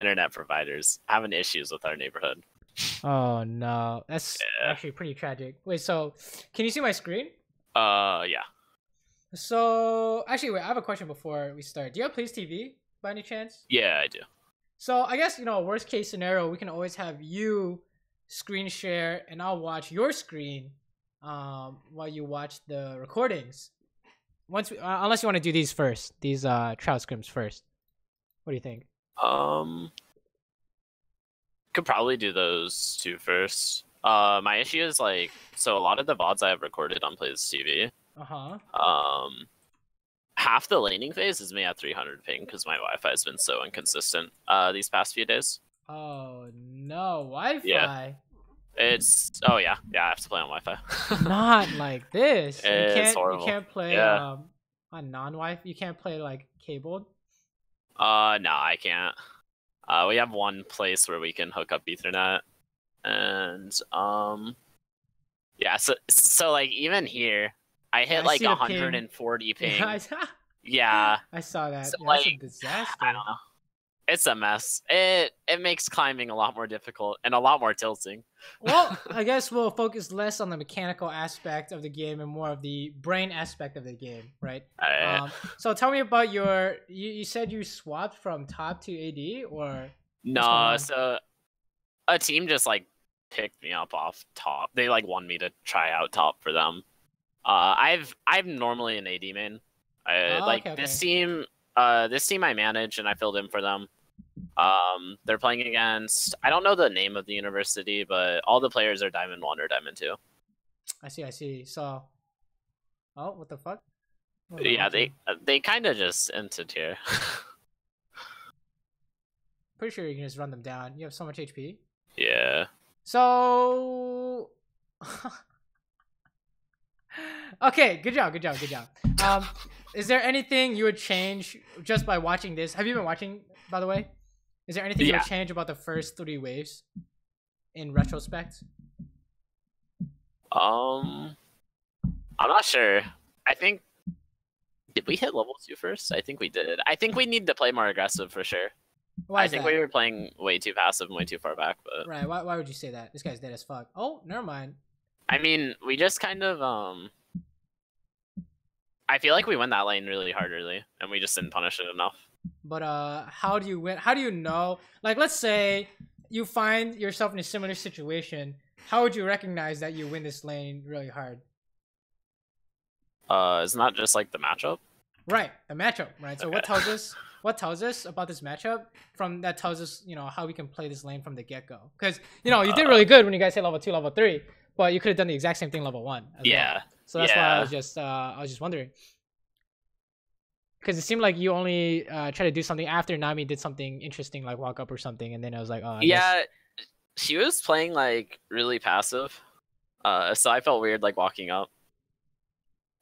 internet providers having issues with our neighborhood. Oh no, that's actually pretty tragic. Wait, so can you see my screen? Yeah. So actually, wait, I have a question before we start. Do you have Please TV by any chance? Yeah, I do. So I guess worst case scenario, we can always have you screen share, and I'll watch your screen, while you watch the recordings. Unless you want to do these first, these trial scrims first. What do you think? Could probably do those two first. My issue is like, so a lot of the VODs I have recorded on Plays TV. Half the laning phase is me at 300 ping because my Wi-Fi has been so inconsistent these past few days. Oh no, Wi-Fi. Yeah. I have to play on Wi-Fi. Not like this. It's horrible. You can't play on non-Wi-Fi. You can't play like cabled. No, I can't. We have one place where we can hook up Ethernet, and yeah. So like even here, I hit like 140 ping. Yeah, I saw that. So, yeah, that's a disaster. I don't know. It's a mess. It makes climbing a lot more difficult and a lot more tilting. Well, I guess we'll focus less on the mechanical aspect of the game and more of the brain aspect of the game, right? So tell me about you said you swapped from top to AD, or no? So a team just like picked me up off top. They like want me to try out top for them. I'm normally an AD main. This team I manage and I filled in for them. They're playing against, I don't know the name of the university, but all the players are Diamond 1 or Diamond 2. I see. So, oh, what the fuck? Yeah, they kind of just entered here. Pretty sure you can just run them down. You have so much HP. Yeah. So, okay, good job. Is there anything you would change just by watching this? Have you been watching, by the way? Is there anything you would change about the first 3 waves in retrospect? I'm not sure. I think, did we hit level 2 first? I think we did. I think we need to play more aggressive for sure. I think we were playing way too passive and way too far back. But right, why would you say that? This guy's dead as fuck. Oh, never mind. I mean, we just kind of I feel like we went that lane really hard early, and we just didn't punish it enough. But how do you win? How do you know? Like, let's say you find yourself in a similar situation. How would you recognize that you win this lane really hard? It's not just like the matchup. Right, the matchup. Right. So okay. What tells us about this matchup? That tells us, how we can play this lane from the get-go. Because you did really good when you guys hit level 2, level 3, but you could have done the exact same thing level 1. Yeah. So that's why I was just wondering. Because it seemed like you only tried to do something after Nami did something interesting, like walk up or something, and then I was like, oh. She was playing like really passive, so I felt weird like walking up.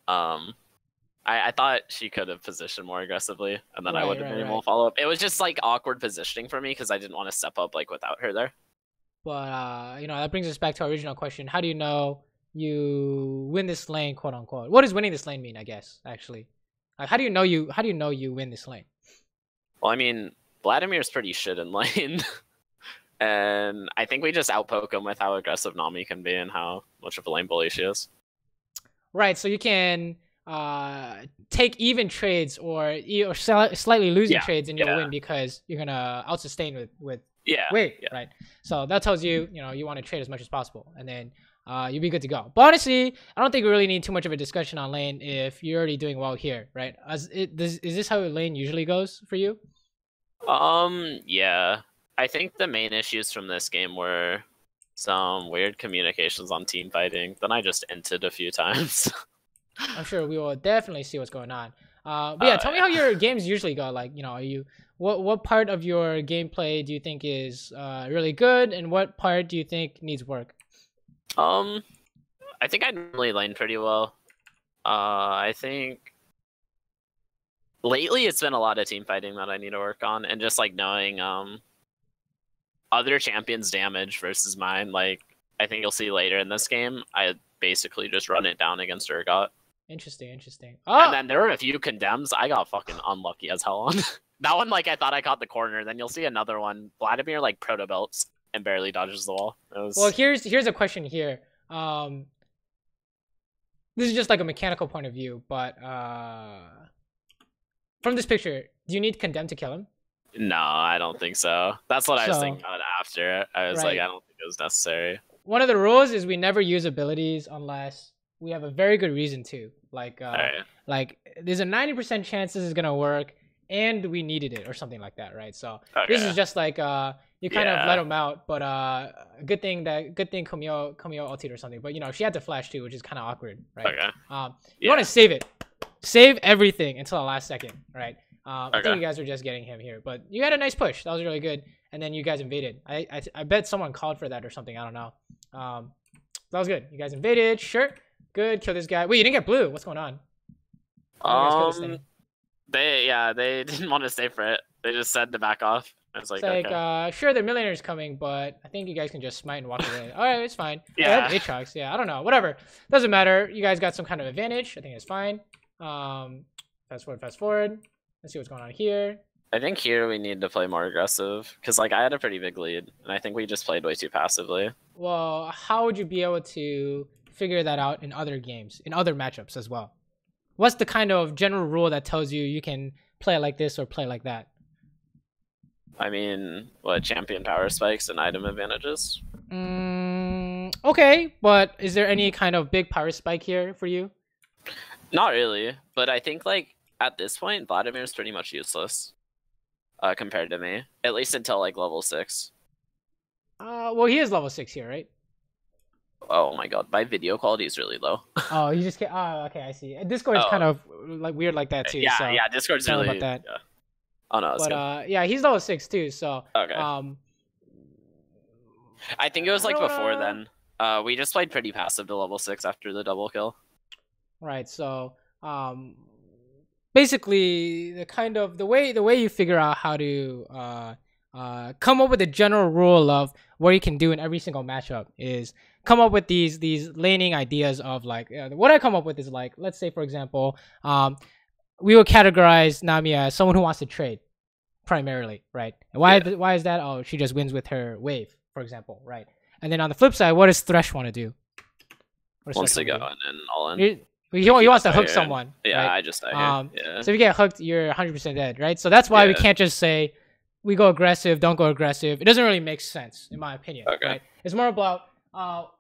I thought she could have positioned more aggressively, and then I would have been able to follow up. It was just like awkward positioning for me because I didn't want to step up like without her there. But that brings us back to our original question: how do you know you win this lane, quote unquote? What does winning this lane mean? I guess actually. Like, how do you know you win this lane? Well, I mean, Vladimir's pretty shit in lane. And I think we just outpoke him with how aggressive Nami can be and how much of a lane bully she is. Right, so you can take even trades or slightly losing trades and you'll win because you're going to out-sustain with weight, right? So that tells you, you want to trade as much as possible. And then you'll be good to go. But honestly, I don't think we really need too much of a discussion on lane if you're already doing well here, right? Is this how lane usually goes for you? Yeah. I think the main issues from this game were some weird communications on Teamfighting. Then I just entered a few times. I'm sure we will definitely see what's going on. But yeah, tell me how your games usually go. Like, are you what part of your gameplay do you think is really good, and what part do you think needs work? I think I normally lane pretty well. I think lately it's been a lot of team fighting that I need to work on, and just like knowing other champions' damage versus mine. Like, I think you'll see later in this game, I basically just run it down against Urgot. Interesting. Oh! And then there were a few condemns. I got fucking unlucky as hell on that one. Like I thought I caught the corner. Then you'll see another one. Vladimir like proto belts and barely dodges the wall. Well, here's a question here. This is just like a mechanical point of view, but from this picture, do you need condemn to kill him? No, I don't think so. That's what I was thinking about after. I was like, I don't think it was necessary. One of the rules is we never use abilities unless we have a very good reason to. Like, like there's a 90% chance this is gonna work, and we needed it or something like that, right? So this is just like you kind of let him out, but good thing Camille ulted or something. But you know she had to flash too, which is kind of awkward, right? You want to save it, save everything until the last second, right? I think you guys were just getting him here, but you had a nice push. That was really good, and then you guys invaded. I bet someone called for that or something. I don't know. That was good. You guys invaded. Sure. Good. Kill this guy. Wait, you didn't get blue. What's going on? They didn't want to stay for it. They just said to back off. I was like, okay. Sure, the millionaire's coming, but I think you guys can just smite and walk away. All right, it's fine. Yeah. Aatrox. Yeah, I don't know. Whatever. Doesn't matter. You guys got some kind of advantage. I think it's fine. Fast forward. Let's see what's going on here. I think here we need to play more aggressive because like I had a pretty big lead and I think we just played way too passively. Well, how would you be able to figure that out in other games, in other matchups as well? What's the kind of general rule that tells you can play like this or play like that? I mean, what, champion power spikes and item advantages? Okay, but is there any kind of big power spike here for you? Not really, but I think like at this point, Vladimir's pretty much useless compared to me, at least until like level 6. Well, he is level 6 here, right? Oh my god, my video quality is really low. Oh, you just can't. Oh, okay, I see. Discord's kind of like weird like that too. Yeah, so yeah, Discord's really about that. Yeah. Oh no, that's but yeah, he's level 6 too. So okay. I think it was like before then. We just played pretty passive to level 6 after the double kill. Right. So basically, the way you figure out how to come up with a general rule of what you can do in every single matchup is come up with these laning ideas of like what I come up with is like, let's say for example, we will categorize Nami as someone who wants to trade primarily, right? And why is that? Oh, she just wins with her wave, for example, right? And then on the flip side, what does Thresh want to do? Wants to go in and all in. He wants to hook someone. Yeah, right? I just yeah. So if you get hooked, you're 100% dead, right? So that's why we can't just say we go aggressive, don't go aggressive. It doesn't really make sense, in my opinion. Okay. Right? It's more about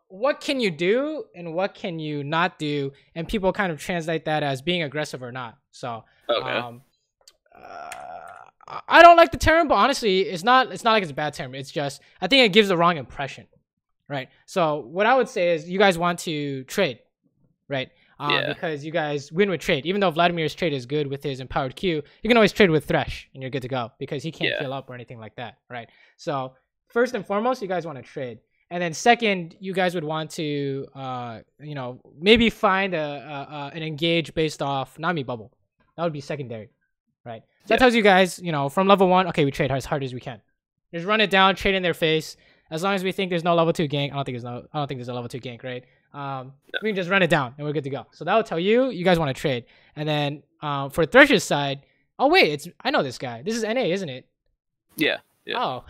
what can you do and what can you not do, and people kind of translate that as being aggressive or not. So I don't like the term, but honestly, it's not like it's a bad term. It's just I think it gives the wrong impression, right? So what I would say is you guys want to trade, right? Because you guys win with trade. Even though Vladimir's trade is good with his empowered Q, you can always trade with Thresh and you're good to go because he can't heal up or anything like that, right? So first and foremost, you guys want to trade. And then second, you guys would want to, maybe find an engage based off Nami bubble. That would be secondary, right? So that tells you guys, from level 1, okay, we trade as hard as we can. Just run it down, trade in their face. As long as we think there's no level 2 gank, I don't think there's a level 2 gank, right? We can just run it down and we're good to go. So that will tell you guys want to trade. And then for Thresh's side, oh wait, I know this guy. This is NA, isn't it? Yeah. Oh,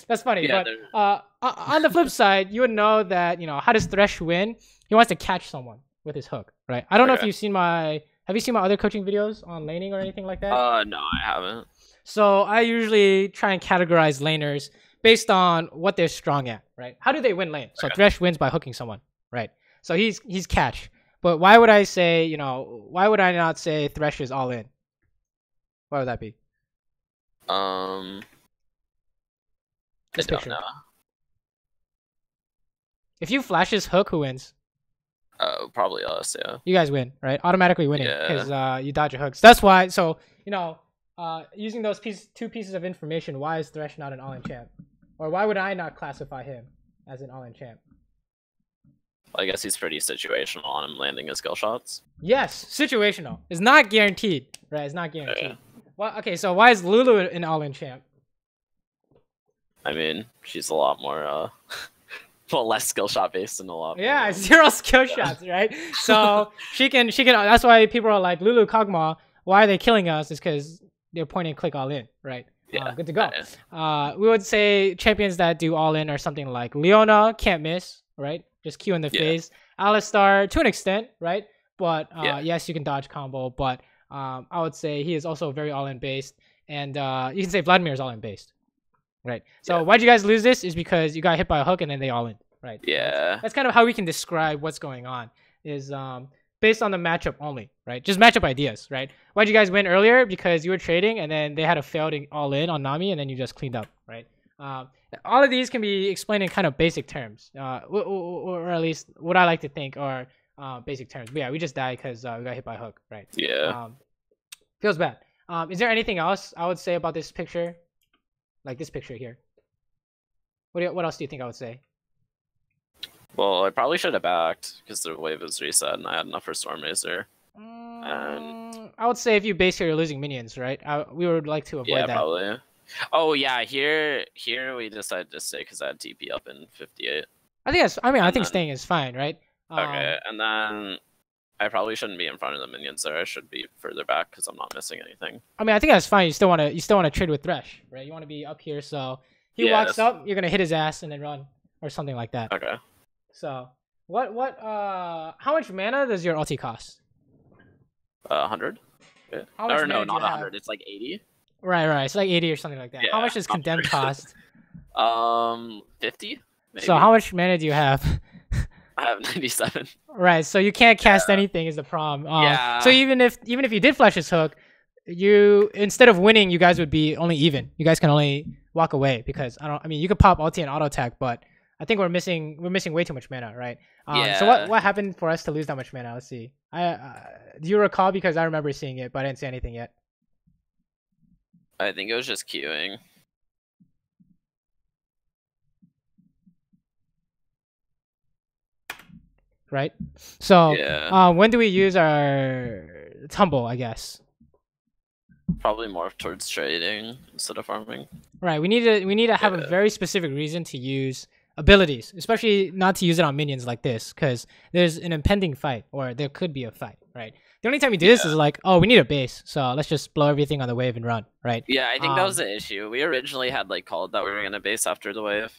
that's funny. Yeah, but on the flip side, you would know that how does Thresh win? He wants to catch someone with his hook, right? I don't know if you've seen have you seen my other coaching videos on laning or anything like that? No, I haven't. So I usually try and categorize laners based on what they're strong at, right? How do they win lane? So Thresh wins by hooking someone, right? So he's catch. But why would I say, why would I not say Thresh is all in? Why would that be? This picture. Don't know. If you flash his hook, who wins? Probably us, yeah. You guys win, right? Automatically winning because you dodge your hooks. That's why. So using those two pieces of information, why is Thresh not an all-in champ, or why would I not classify him as an all-in champ? Well, I guess he's pretty situational on him landing his skill shots. Yes, situational. It's not guaranteed, right? It's not guaranteed. Yeah. Well, okay, so why is Lulu an all-in champ? I mean, she's a lot more Well, less skill shot based and a lot more. Yeah, 0 skill shots, right? So she can. That's why people are like, Lulu Kog'Maw, why are they killing us? Is because they're point and click all in, right? Yeah, good to go. We would say champions that do all in are something like Leona, can't miss, right? Just Q in the face. Alistar, to an extent, right? But yes, you can dodge combo, but I would say he is also very all in based, and you can say Vladimir is all in based. Right. So why'd you guys lose this? Is because you got hit by a hook and then they all in. Right. Yeah. That's kind of how we can describe what's going on. Is based on the matchup only. Right. Just matchup ideas. Right. Why'd you guys win earlier? Because you were trading and then they had a failed all in on Nami and then you just cleaned up. Right. All of these can be explained in kind of basic terms, or at least what I like to think are basic terms. But yeah, we just died because we got hit by a hook. Right. Yeah. Feels bad. Is there anything else I would say about this picture? Like this picture here. What else do you think I would say? Well, I probably should have backed because the wave was reset and I had enough for Storm Razor. I would say if you base here, you're losing minions, right? We would like to avoid that. Yeah, probably. Oh yeah, here we decided to stay because I had TP up in 58. I think staying is fine, right? Okay, and then I probably shouldn't be in front of the minions there. I should be further back because I'm not missing anything. I mean, I think that's fine. You still want to trade with Thresh, right? You want to be up here, so he walks up, you're gonna hit his ass and then run or something like that. Okay. So how much mana does your ulti cost? 100. Or no, not 100. It's like 80. Right. It's like 80 or something like that. How much does Condemn cost? 50. Maybe. So how much mana do you have? I have 97. Right, so you can't cast anything is the problem. So even if you did flash his hook, you instead of winning, you guys would be only even. You guys can only walk away because you could pop ulti and auto attack, but I think we're missing way too much mana, right? So what happened for us to lose that much mana? Let's see. Do you recall? Because I remember seeing it, but I didn't see anything yet. I think it was just queuing. Right. So when do we use our tumble? I guess. Probably more towards trading instead of farming. Right. We need to have a very specific reason to use abilities, especially not to use it on minions like this, because there's an impending fight, or there could be a fight. Right. The only time you do this is like, oh, we need a base, so let's just blow everything on the wave and run. Right. Yeah, I think that was the issue. We originally had like called that we were gonna base after the wave.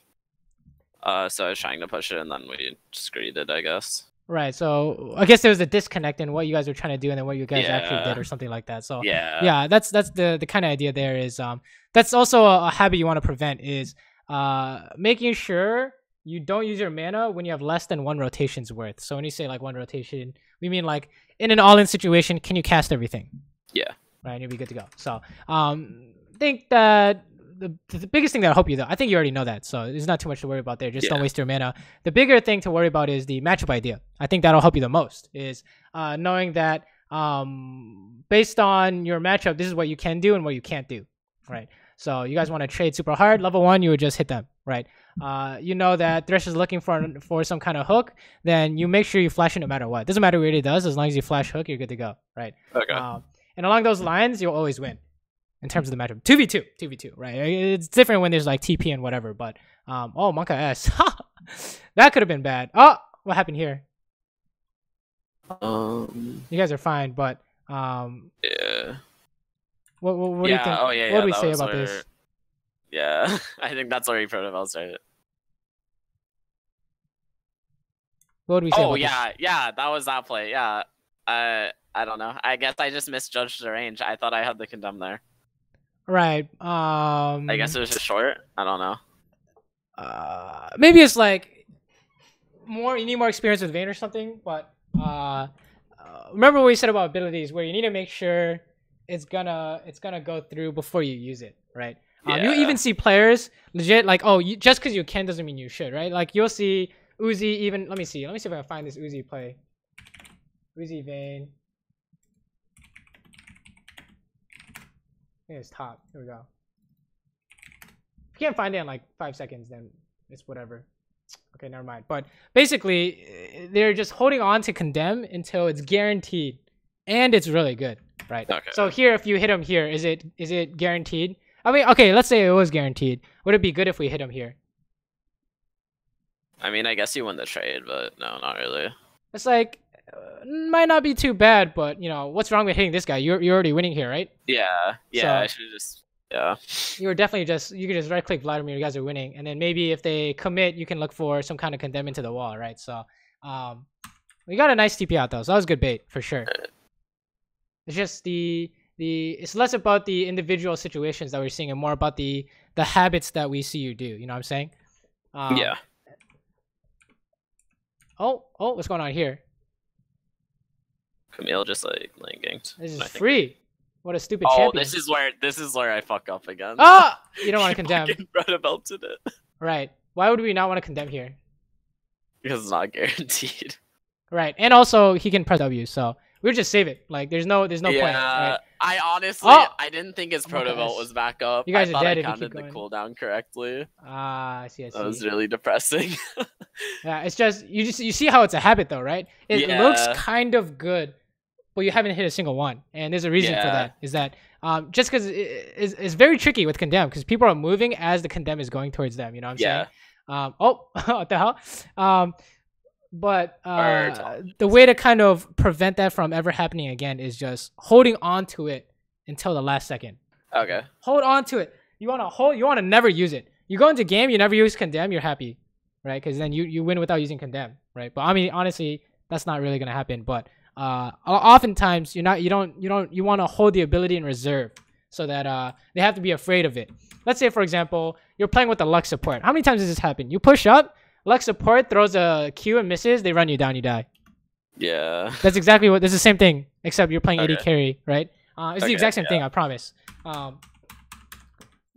So I was trying to push it, and then we just greed it, I guess. Right. So I guess there was a disconnect in what you guys were trying to do and then what you guys actually did, or something like that. So yeah, that's the kind of idea there is. That's also a habit you want to prevent is making sure you don't use your mana when you have less than 1 rotation's worth. So when you say like 1 rotation, we mean like in an all-in situation, can you cast everything? Yeah. Right. And you'll be good to go. So I think that. The biggest thing that'll help you, though, I think you already know that, so there's not too much to worry about there. Just don't waste your mana. The bigger thing to worry about is the matchup idea. I think that'll help you the most, is knowing that based on your matchup, this is what you can do and what you can't do, right? So you guys want to trade super hard. Level 1, you would just hit them, right? You know that Thresh is looking for some kind of hook, then you make sure you flash it no matter what. Doesn't matter what it does, as long as you flash hook, you're good to go, right? Okay. And along those lines, you'll always win. In terms of the matchup, 2v2, right? It's different when there's like TP and whatever, but oh, Monka S, that could have been bad. Oh, what happened here? You guys are fine, but yeah. What do you think? Oh, yeah, what do we say about this? Yeah, I think that's already protocols, right? What would we say? Oh yeah, that was that play. Yeah, I don't know. I guess I just misjudged the range. I thought I had the condemn there. Right. I guess it was just short. I don't know. Maybe it's like you need more experience with Vayne or something. But remember what we said about abilities, where you need to make sure it's gonna go through before you use it, right? You even see players legit like, oh, just because you can doesn't mean you should, right? Like you'll see Uzi even. Let me see if I can find this Uzi play. Uzi Vayne. It's top. Here we go. If you can't find it in like 5 seconds, then it's whatever. Okay, never mind. But basically, they're just holding on to condemn until it's guaranteed, and it's really good, right? Okay. So here, if you hit him here, is it guaranteed? I mean, okay, let's say it was guaranteed. Would it be good if we hit him here? I mean, I guess you win the trade, but no, not really. It's like might not be too bad, but you know what's wrong with hitting this guy? You're already winning here, right? Yeah, yeah. So, I should just You were definitely you could just right click Vladimir. You guys are winning, and then maybe if they commit, you can look for some kind of condemn into the wall, right? So, we got a nice TP out though, so that was good bait for sure. It's just it's less about the individual situations that we're seeing and more about the habits that we see you do. You know what I'm saying? Yeah. Oh, what's going on here? Camille just like ganked. This is free. What a stupid champion. This is where I fuck up again. Ah! You don't want to condemn. Red belted it. Right. Why would we not want to condemn here? Because it's not guaranteed. Right. And also he can press W, so we'll just save it. Like there's no point. Right? I honestly I didn't think his proto vault was back up. You guys I are dead I if you counted keep going. the cooldown correctly. I see. That was really depressing. Yeah, it's just you see how it's a habit though, right? It looks kind of good, but you haven't hit a single one, and there's a reason for that. Is that just because it's very tricky with condemn because people are moving as the condemn is going towards them. You know what I'm saying? What the hell? But the way to kind of prevent that from ever happening again is just holding on to it until the last second. Okay. Hold on to it. You want to never use it. You go into game, you never use condemn, you're happy, right? Because then you win without using condemn, right? But I mean, honestly, that's not really gonna happen. But oftentimes you want to hold the ability in reserve so that they have to be afraid of it. Let's say, for example, you're playing with the Lux support. How many times does this happen? You push up. Lux support throws a Q and misses, they run you down, you die. Yeah. That's exactly what, this is the same thing, except you're playing AD carry, right? It's the exact same thing, I promise.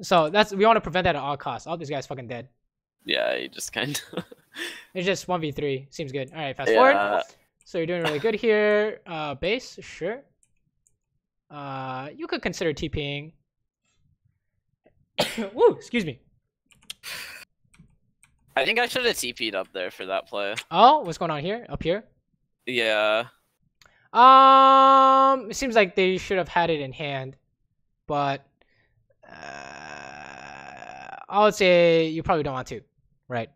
So we want to prevent that at all costs. Oh, this guy's fucking dead. Yeah, he just kind of... It's just 1v3, seems good. Alright, fast forward. So you're doing really good here. Base, sure. You could consider TPing. Woo, excuse me. I think I should have TP'd up there for that play. Oh, what's going on here? Up here? Yeah. It seems like they should have had it in hand, but I would say you probably don't want to, right?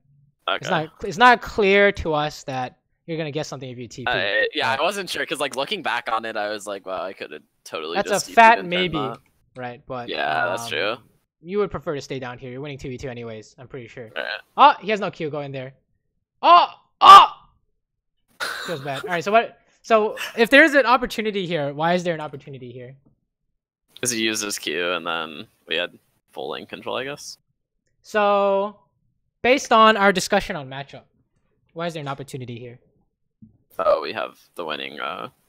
Okay. It's not clear to us that you're gonna get something if you TP. Yeah, I wasn't sure because like looking back on it, I was like, wow, I could have totally. That's just a fat maybe, right? But yeah, that's true. You would prefer to stay down here. You're winning 2v2 anyways, I'm pretty sure. Right. Oh, he has no Q. Go in there. Oh! Feels bad. Alright, so if there's an opportunity here, why is there an opportunity here? Because he used his Q and then we had full lane control, I guess. So, based on our discussion on matchup, why is there an opportunity here? Oh, we have the winning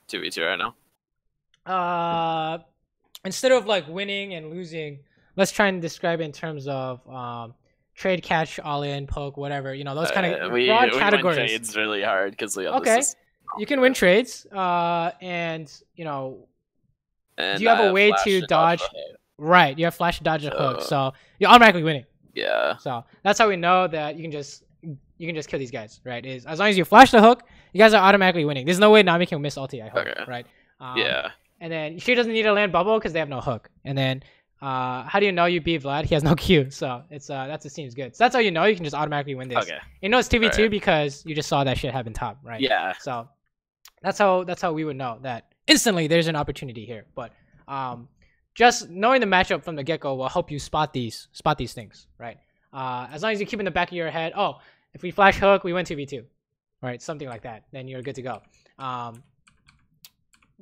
2v2 right now. Instead of like winning and losing, let's try and describe it in terms of trade, catch, all in, poke, whatever. You know, those kind of broad categories. We win trades really hard because we have okay. You can win trades, and you know, do you have a way to dodge? Right, you have flash, dodge, a hook, so you're automatically winning. Yeah. So that's how we know that you can just kill these guys, right? Is as long as you flash the hook, you guys are automatically winning. There's no way Nami can miss ulti, I hope, right? Yeah. And then she doesn't need to land bubble because they have no hook. And then how do you know you beat Vlad? He has no Q, so it seems good. So that's how you know you can just automatically win this. Okay. You know it's 2v2 because you just saw that shit happen top, right? Yeah. So that's how we would know that instantly there's an opportunity here. But just knowing the matchup from the get-go will help you spot these things, right? As long as you keep in the back of your head, oh, if we flash hook, we win 2v2, right? Something like that, then you're good to go.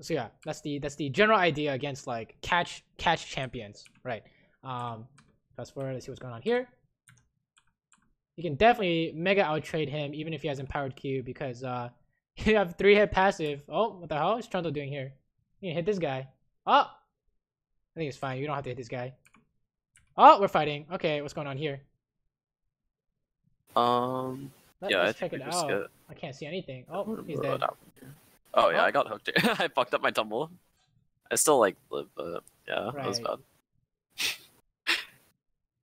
So yeah, that's the general idea against like catch champions, right? Fast forward, let's see what's going on here. You can definitely mega outtrade him even if he has empowered Q because you have 3-hit passive. Oh, what the hell is Trundle doing here? You can hit this guy. Oh, I think it's fine. You don't have to hit this guy. Oh, we're fighting. Okay, what's going on here? Let's check it out. I can't see anything. Oh, he's dead. Oh yeah, I got hooked. I fucked up my tumble. I still like live, but yeah, right. That was bad.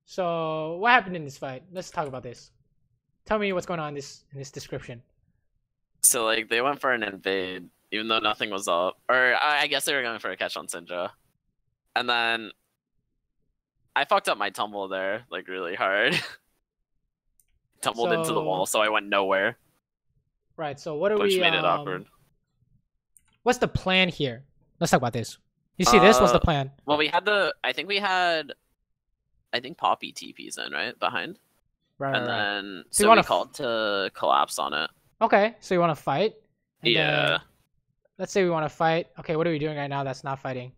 So what happened in this fight? Let's talk about this. Tell me what's going on in this description. So like they went for an invade, even though nothing was up, or I guess they were going for a catch on Syndra, and then I fucked up my tumble there like really hard. tumbled into the wall, so I went nowhere. Right. So what are which we? Which made it awkward. What's the plan here? Let's talk about this. You see this? What's the plan? Well, we had I think Poppy TP's in, right? Behind. Right, and right. Then so we called to collapse on it. Okay, so you want to fight? Yeah. Let's say we want to fight. Okay, what are we doing right now that's not fighting?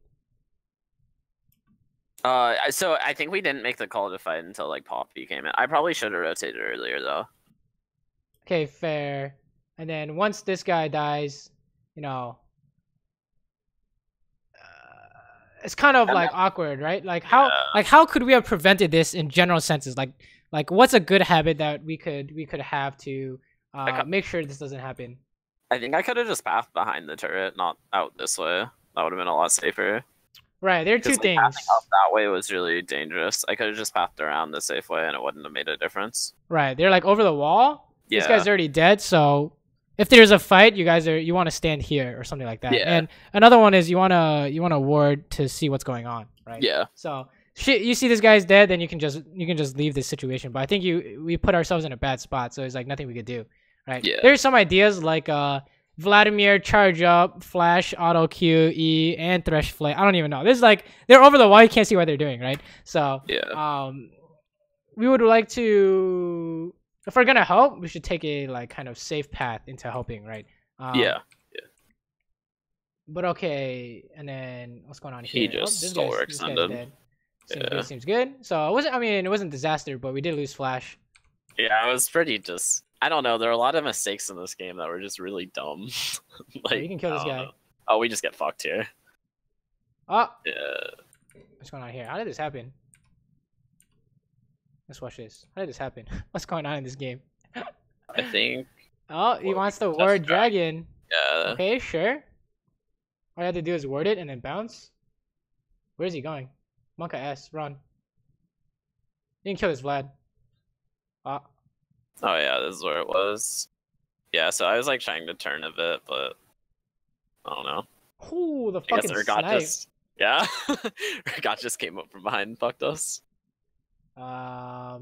So I think we didn't make the call to fight until like Poppy came in. I probably should have rotated earlier though. Okay, fair. And then once this guy dies, you know, it's kind of like awkward, right? Like how could we have prevented this in general senses? Like what's a good habit that we could have to make sure this doesn't happen? I think I could have just pathed behind the turret, not out this way. That would have been a lot safer. Right, there are two things. Pathing out that way was really dangerous. I could have just pathed around the safe way and it wouldn't have made a difference. Right, they're like over the wall. Yeah. This guy's already dead, so if there's a fight, you want to stand here or something like that. Yeah. And another one is you want to ward to see what's going on, right? Yeah. So you see this guy's dead, then you can just leave this situation. But I think we put ourselves in a bad spot, so there's like nothing we could do, right? Yeah. There's some ideas like Vladimir, charge up, flash, auto Q, E, and thresh flay. I don't even know. This is like they're over the wall. You can't see what they're doing, right? So yeah. We would like to, if we're gonna help, we should take a like kind of safe path into helping, right? Yeah. But okay, and then what's going on here? He just overextended. Seems good. So it wasn't disaster, but we did lose flash. Yeah, it was pretty just. I don't know. There are a lot of mistakes in this game that were just really dumb. Like you can kill this guy. Oh, we just get fucked here. Oh. Yeah. What's going on here? How did this happen? Let's watch this. How did this happen? What's going on in this game? I think. Oh, he wants to ward dragon. Yeah. Okay, sure. All you have to do is ward it and then bounce. Where is he going? Monka S, run. You can kill this Vlad. Oh yeah, this is where it was. Yeah, so I was like trying to turn a bit, but I don't know. Ooh, the fucking snipe. Yeah, Recon just came up from behind and fucked us. I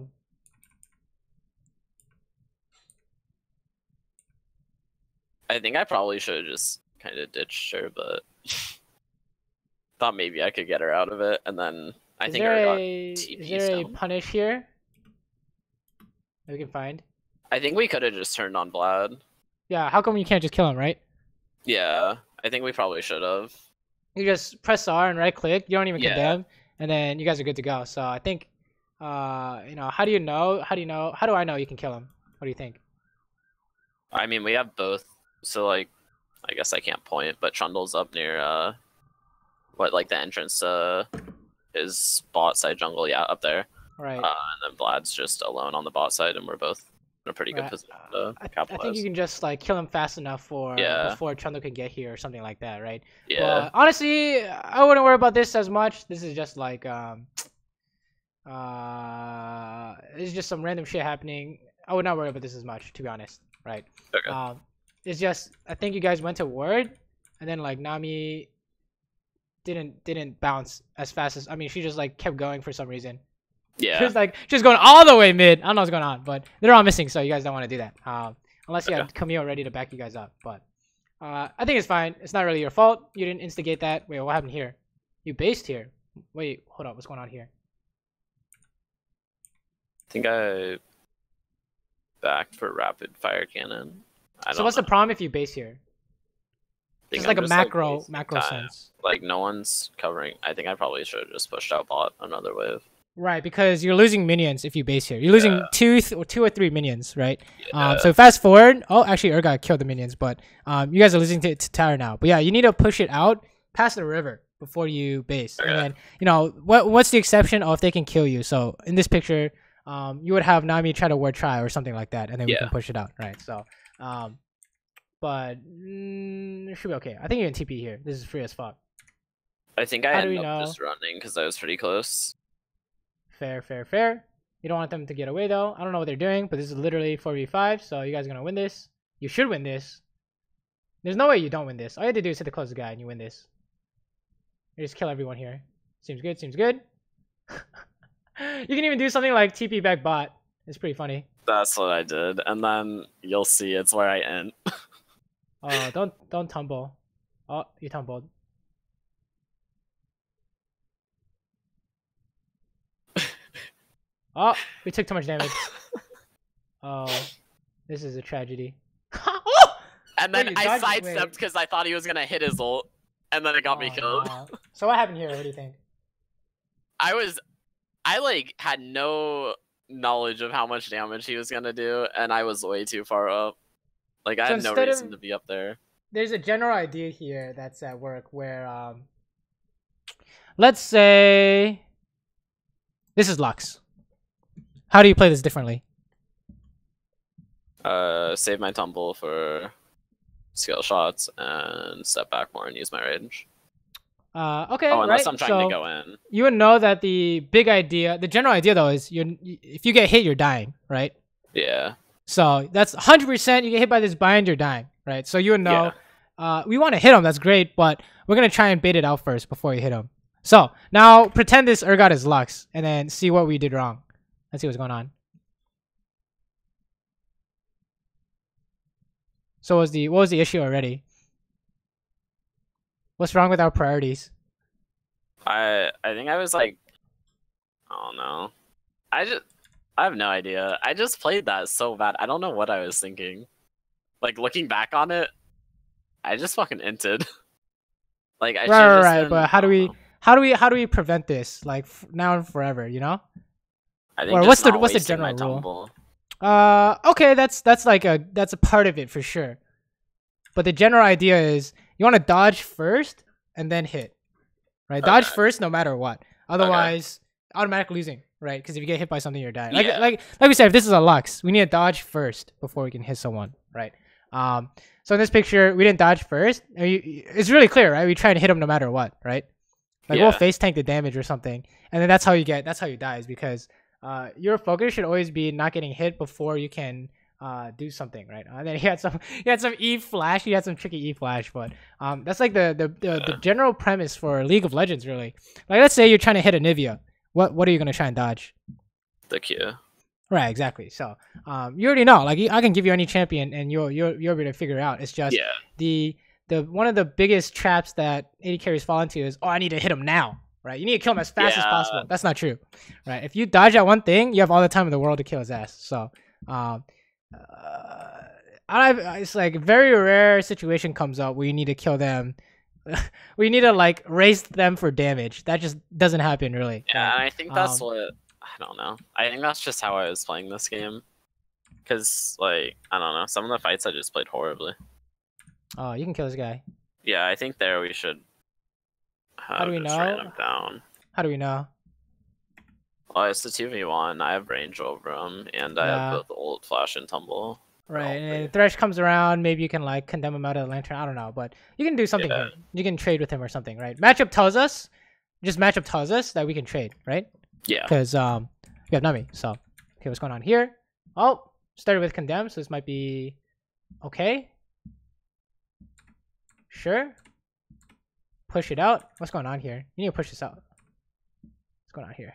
think I probably should have just kind of ditched her, but thought maybe I could get her out of it, and then I think I got TP. Is there a punish here that we can find? I think we could have just turned on Vlad. Yeah, how come you can't just kill him, right? Yeah, I think we probably should have. You just press R and right click. You don't even condemn, and then you guys are good to go. So I think, how do you know? How do I know you can kill him? What do you think? I mean, we have both. So like, I guess I can't point, but Trundle's up near like the entrance to his bot side jungle. Yeah, up there. Right. And then Vlad's just alone on the bot side, and we're both in a pretty good position to capitalize. I think you can just like kill him fast enough before Trundle can get here or something like that, right? Yeah. But honestly, I wouldn't worry about this as much. This is just like it's just some random shit happening. I would not worry about this as much, to be honest, right? Okay. It's just I think you guys went to ward, and then like Nami didn't bounce as fast as she just like kept going for some reason. Yeah. She's going all the way mid. I don't know what's going on, but they're all missing, so you guys don't want to do that. Unless you have Camille ready to back you guys up. But I think it's fine. It's not really your fault. You didn't instigate that. Wait, what happened here? You based here. Wait, hold up. What's going on here? I think I backed for rapid fire cannon. So what's the problem if you base here? Just like a macro sense. Like no one's covering. I think I probably should have just pushed out bot another wave. Right, because you're losing minions if you base here. You're losing two or three minions, right? Yeah. So fast forward. Oh, actually, Urgot killed the minions, but you guys are losing to tower now. But yeah, you need to push it out past the river before you base. Okay. And then, what's the exception? Oh, if they can kill you. So in this picture, you would have Nami try to ward try or something like that, and then we can push it out, right? So, but it should be okay. I think you're in TP here. This is free as fuck. I think I ended up just running because I was pretty close. Fair. You don't want them to get away though. I don't know what they're doing, but this is literally 4v5, so you guys are gonna win this. You should win this. There's no way you don't win this. All you have to do is hit the close guy and you win this. You just kill everyone here. Seems good. You can even do something like TP back bot. It's pretty funny. That's what I did, and then you'll see it's where I end. Oh, don't tumble. Oh, you tumbled. Oh, we took too much damage. Oh, this is a tragedy. And then I sidestepped because I thought he was gonna hit his ult, and then it got me killed. No. So what happened here? What do you think? I like had no knowledge of how much damage he was gonna do, and I was way too far up. Like I had no reason to be up there. There's a general idea here that's at work where let's say this is Lux. How do you play this differently? Save my tumble for skill shots and step back more and use my range. Okay. Oh, unless I'm trying to go in. You would know that the big idea, the general idea though, is if you get hit, you're dying, right? Yeah. So that's 100%. You get hit by this bind, you're dying, right? So you would know. Yeah. We want to hit him. That's great, but we're gonna try and bait it out first before you hit him. So now pretend this Urgot is Lux, and then see what we did wrong. Let's see what's going on. So what was the issue already? What's wrong with our priorities? I think I was like, I don't know. I have no idea. I just played that so bad. I don't know what I was thinking. Like looking back on it, I just fucking inted. Like I right. But how do we prevent this? Like now and forever, you know? I think what's the general rule? Okay, that's a part of it for sure. But the general idea is you want to dodge first and then hit, right? Dodge first no matter what. Otherwise, automatic losing, right? Because if you get hit by something, you're dying. Like we said, if this is a Lux, we need to dodge first before we can hit someone, right? So in this picture, we didn't dodge first. It's really clear, right? We try to hit him no matter what, right? Like we'll face tank the damage or something, and then that's how you die, is because your focus should always be not getting hit before you can do something, right? And then he had some E flash. He had some tricky E flash, but that's like the general premise for League of Legends, really. Like let's say you're trying to hit a Nivea. What are you gonna try and dodge? The Q. Right, exactly. So you already know. Like I can give you any champion, and you're able to figure it out. It's just the one of the biggest traps that AD carries fall into is, oh, I need to hit him now. Right, you need to kill him as fast as possible. That's not true, right? If you dodge at one thing, you have all the time in the world to kill his ass. So, it's like a very rare situation comes up where you need to kill them. We need to like race them for damage. That just doesn't happen really. Yeah, and I think that's what I don't know. I think that's just how I was playing this game. Because like I don't know, some of the fights I just played horribly. Oh, you can kill this guy. Yeah, I think there we should. How do we know? How do we know? Well, it's the 2v1. I have range over him, and I have both ult, flash, and tumble. Right, and Thresh comes around. Maybe you can like condemn him out of the lantern. I don't know, but you can do something here. You can trade with him or something, right? Matchup tells us that we can trade, right? Yeah. Because we have Nami. So, okay, what's going on here? Oh, started with condemn, so this might be okay. Sure. Push it out. What's going on here? You need to push this out. What's going on here?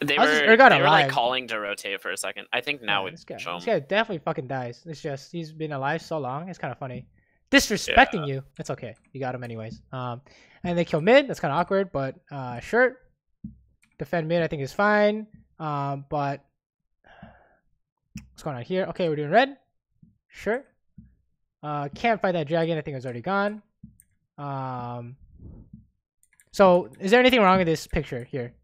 They were like calling to rotate for a second. I think now this guy definitely fucking dies. It's just he's been alive so long. It's kind of funny. Disrespecting you. It's okay. You got him anyways. And they kill mid. That's kind of awkward, but sure. Defend mid I think is fine. But what's going on here? Okay, we're doing red. Sure. Can't fight that dragon. I think it's already gone. So is there anything wrong with this picture here?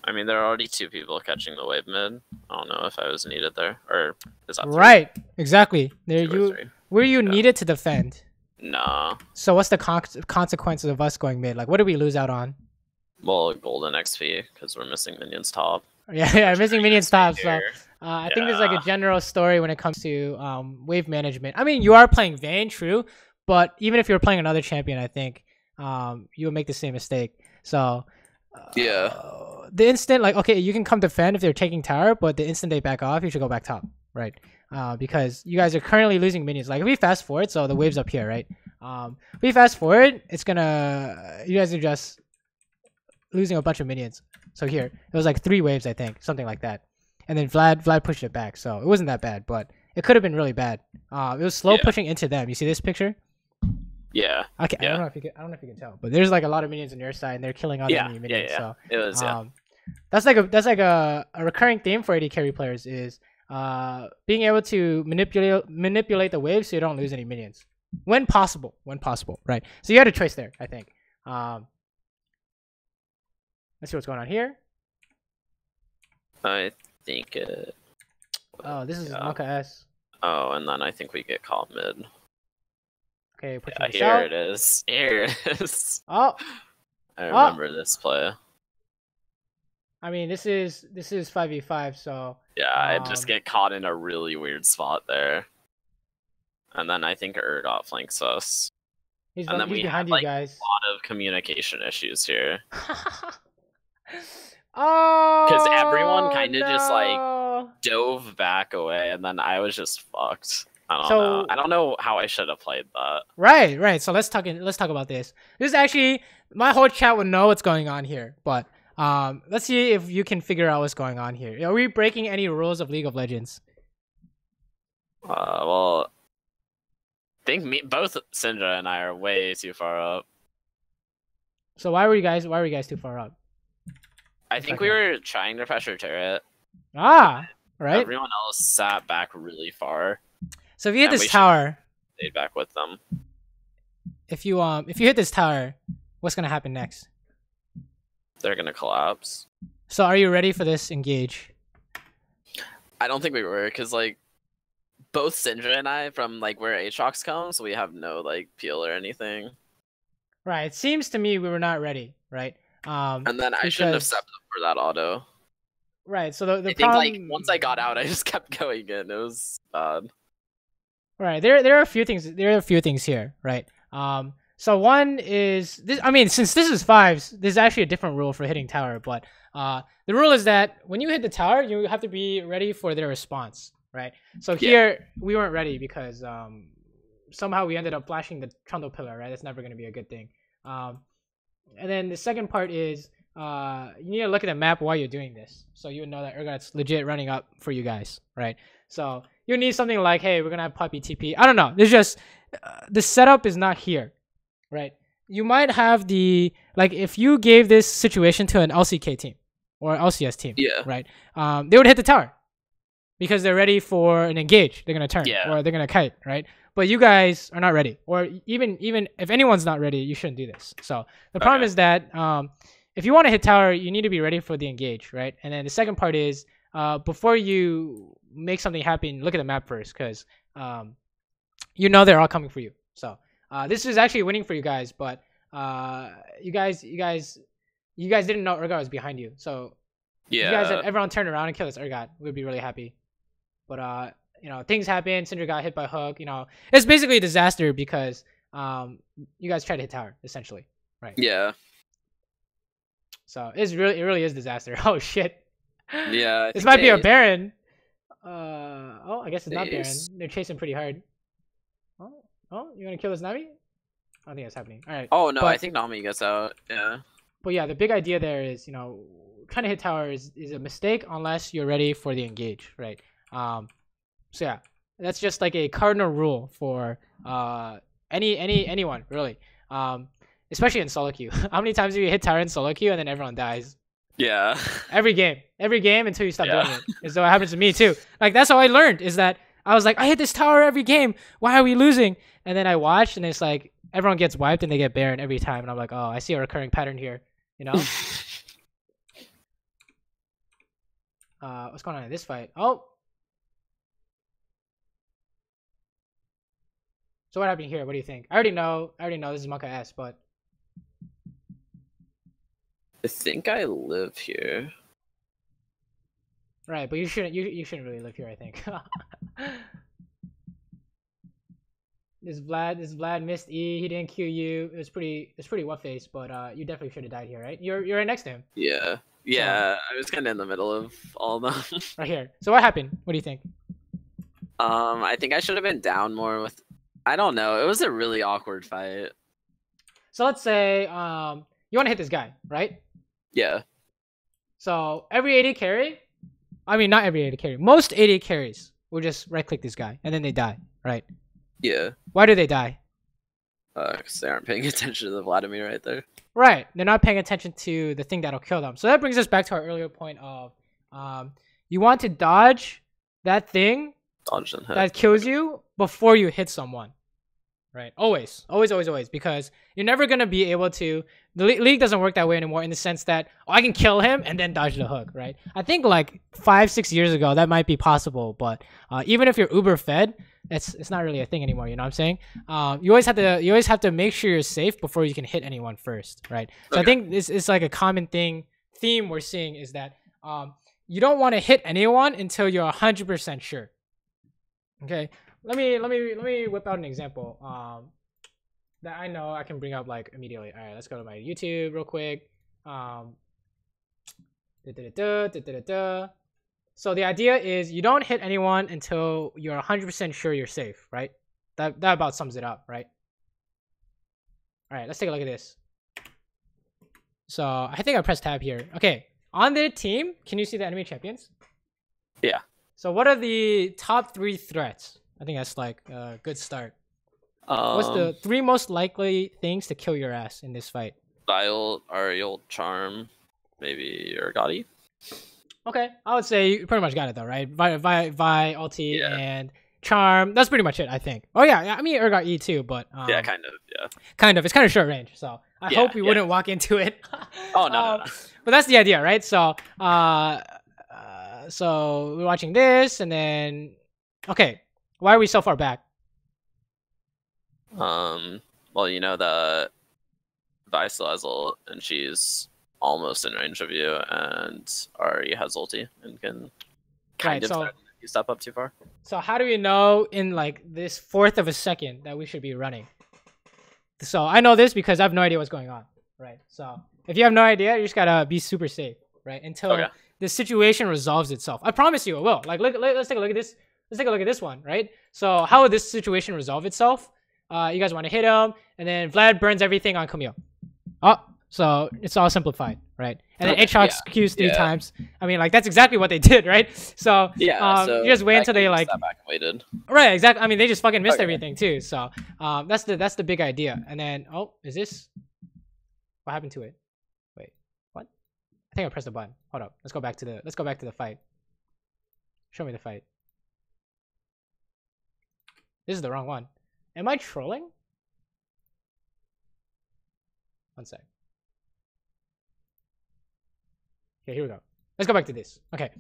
I mean, there are already two people catching the wave mid. I don't know if I was needed there, or is that right? Exactly. Were you needed to defend? No. So what's the consequences of us going mid? Like, what do we lose out on? Well, golden XP because we're missing minions top. Yeah, missing minions top. So I think there's like a general story when it comes to wave management. I mean, you are playing Vayne, true, but even if you're playing another champion, I think you will make the same mistake. So the instant, like, okay, you can come defend if they're taking tower, but the instant they back off, you should go back top, right? Because you guys are currently losing minions. Like if we fast forward, so the wave's up here, right? If we fast forward, it's gonna, you guys are just losing a bunch of minions. So here, it was like 3 waves, I think, something like that. And then Vlad pushed it back, so it wasn't that bad, but it could have been really bad. It was slow pushing into them. You see this picture? Yeah. Okay. Yeah. I don't know if you can tell, but there's like a lot of minions on your side, and they're killing all the enemy minions. So it was. That's like a recurring theme for AD carry players is being able to manipulate the waves so you don't lose any minions when possible. Right. So you had a choice there, I think. Let's see what's going on here. I think oh, this is Monka S. Oh, and then I think we get caught mid. Okay, put here it is. Here it is. Oh, I remember this play. I mean, this is 5v5, so yeah, I just get caught in a really weird spot there, and then I think Urgot flanks us, and then we have like guys. A lot of communication issues here. Oh, because everyone kind of just like dove back away, and then I was just fucked. I don't know. I don't know how I should have played that. Right. So let's talk about this. This is actually my whole chat would know what's going on here, but let's see if you can figure out what's going on here. Are we breaking any rules of League of Legends? Well, I think both Syndra and I are way too far up. So why were you guys too far up? I think we were trying to pressure turret. Ah, right. Everyone else sat back really far. So if you hit this tower, stayed back with them. If you hit this tower, what's gonna happen next? They're gonna collapse. So are you ready for this engage? I don't think we were, because like both Syndra and I, from like where Aatrox comes, we have no like peel or anything. Right. It seems to me we were not ready, right? And then I shouldn't have stepped up for that auto. Right. So the I think like once I got out, I just kept going in. It was bad. Right. There are a few things. There are a few things here, right? So one is this. I mean, since this is 5s, there's actually a different rule for hitting tower. But the rule is that when you hit the tower, you have to be ready for their response, right? So here we weren't ready because somehow we ended up flashing the trundle pillar, right? That's never going to be a good thing. And then the second part is you need to look at the map while you're doing this, so you would know that Urgot's legit running up for you guys, right? So you need something like, hey, we're gonna have Puppy TP. I don't know. There's just the setup is not here, right? You might have the if you gave this situation to an LCK team or LCS team, right? They would hit the tower because they're ready for an engage. They're gonna turn or they're gonna kite, right? But you guys are not ready, or even if anyone's not ready, you shouldn't do this. So the problem is that if you want to hit tower, you need to be ready for the engage, right? And then the second part is before you make something happen, look at the map first, because you know they're all coming for you. So this is actually winning for you guys, but you guys didn't know Urgot was behind you. So if you guys had everyone turn around and kill this Urgot, we'd be really happy. But you know, things happen. Syndra got hit by hook. You know, it's basically a disaster because you guys tried to hit tower essentially, right? Yeah. So it really is disaster. Oh shit. Yeah. This might be a Baron. Oh, I guess it's not Baron. They're chasing pretty hard. Oh, you gonna kill this Nami? I don't think that's happening. All right. Oh no, I think Nami gets out. Yeah. But yeah, the big idea there is, you know, trying to hit tower is a mistake unless you're ready for the engage, right? So yeah, that's just like a cardinal rule for anyone really, especially in solo queue. How many times do you hit tower in solo queue and then everyone dies? Yeah. Every game until you stop doing it. And so it happens to me too. Like that's how I learned, is that I was like, I hit this tower every game. Why are we losing? And then I watched, and it's like everyone gets wiped and they get Baron every time. And I'm like, oh, I see a recurring pattern here. You know. What's going on in this fight? Oh. So what happened here? What do you think? I already know this is Monka S, but I think I live here. Right, but you shouldn't really live here, I think. This Vlad missed E, he didn't Q you. It was pretty what face, but you definitely should have died here, right? You're right next to him. Yeah. Yeah, I was kinda in the middle of all of them. Right here. So what happened? What do you think? I think I should have been down more with, I don't know. It was a really awkward fight. So let's say you want to hit this guy, right? Yeah. So every AD carry, I mean not every AD carry, most AD carries will just right click this guy and then they die, right? Yeah. Why do they die? Because they aren't paying attention to the Vladimir right there. Right. They're not paying attention to the thing that'll kill them. So that brings us back to our earlier point of you want to dodge that thing that kills you before you hit someone. Right. Always. Always, always, always. Because you're never going to be able to... The league doesn't work that way anymore in the sense that, oh, I can kill him and then dodge the hook, right? I think like 5-6 years ago, that might be possible. But even if you're uber fed, it's not really a thing anymore. You know what I'm saying? You always have to make sure you're safe before you can hit anyone first, right? So I think this is like a common theme we're seeing is that you don't want to hit anyone until you're 100% sure. Okay. Let me whip out an example that I know I can bring up like immediately. All right, let's go to my YouTube real quick. So the idea is you don't hit anyone until you're 100% sure you're safe, right? That about sums it up, right? All right, let's take a look at this. So I think I pressed tab here. Okay, on the team, can you see the enemy champions? Yeah. So what are the top 3 threats? I think that's like a good start. What's the 3 most likely things to kill your ass in this fight? Vile, Ariel, Charm, maybe Urgati. Okay, I would say you pretty much got it though, right? Vi, ulti, and Charm. That's pretty much it, I think. Oh yeah, I mean Urgot E too, but yeah, kind of, yeah. Kind of. It's kind of short range, so I hope you wouldn't walk into it. Oh no. But that's the idea, right? So, so we're watching this, and then okay, why are we so far back? Well, you know that Vi still has ult, and she's almost in range of you, and Ari has ulti and can kind of if you step up too far. So how do we know in like this 1/4 of a second that we should be running? So I know this because I have no idea what's going on, right? So if you have no idea, you just gotta be super safe, right? Until the situation resolves itself. I promise you it will. Like, let's take a look at this. Let's take a look at this one, right? So how would this situation resolve itself? You guys want to hit him, and then Vlad burns everything on Camille. Oh, so it's all simplified, right? And then H-Hawks Qs 3 times. I mean, like, that's exactly what they did, right? So, so you just wait until they, like... waited. Right, exactly. I mean, they just fucking missed everything, too. So, that's the big idea. And then, oh, is this... What happened to it? Wait, what? I think I pressed the button. Hold up. Let's go back to the fight. Show me the fight. This is the wrong one. Am I trolling? One sec. Okay, here we go. Let's go back to this. Okay.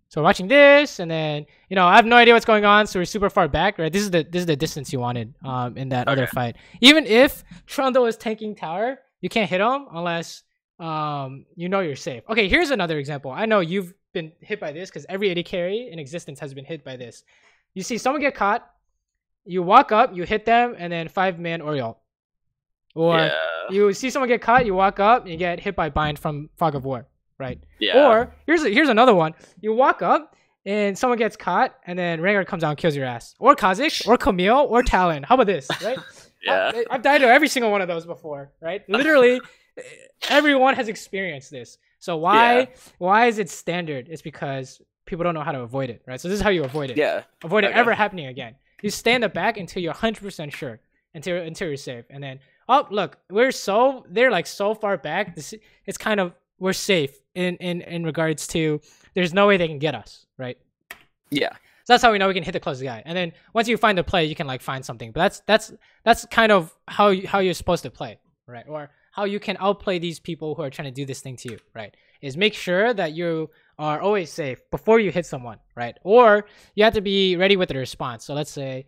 So we're watching this, and then, you know, I have no idea what's going on, so we're super far back, right? This is the distance you wanted in that other fight. Even if Trundle is tanking tower, you can't hit him unless you know you're safe. Okay, here's another example. I know you've been hit by this because every AD carry in existence has been hit by this. You see someone get caught, you walk up, you hit them, and then 5-man Oriole. Or you see someone get caught, you walk up, and you get hit by Bind from Fog of War, right? Yeah. Or here's another one. You walk up, and someone gets caught, and then Rengar comes out and kills your ass. Or Kha'Zix, or Camille, or Talon. How about this, right? I've died to every single one of those before, right? Literally, everyone has experienced this. So why is it standard? It's because people don't know how to avoid it, right? So this is how you avoid it. Yeah. Avoid it ever happening again. You stay in the back until you're 100% sure, until you're safe, and then look, they're like so far back. It's kind of we're safe in regards to there's no way they can get us, right? Yeah. So that's how we know we can hit the closest guy. And then once you find the play, you can like find something. But that's kind of how you're supposed to play, right? Or how you can outplay these people who are trying to do this thing to you, right? Is make sure that you are always safe before you hit someone, right? Or you have to be ready with the response. So let's say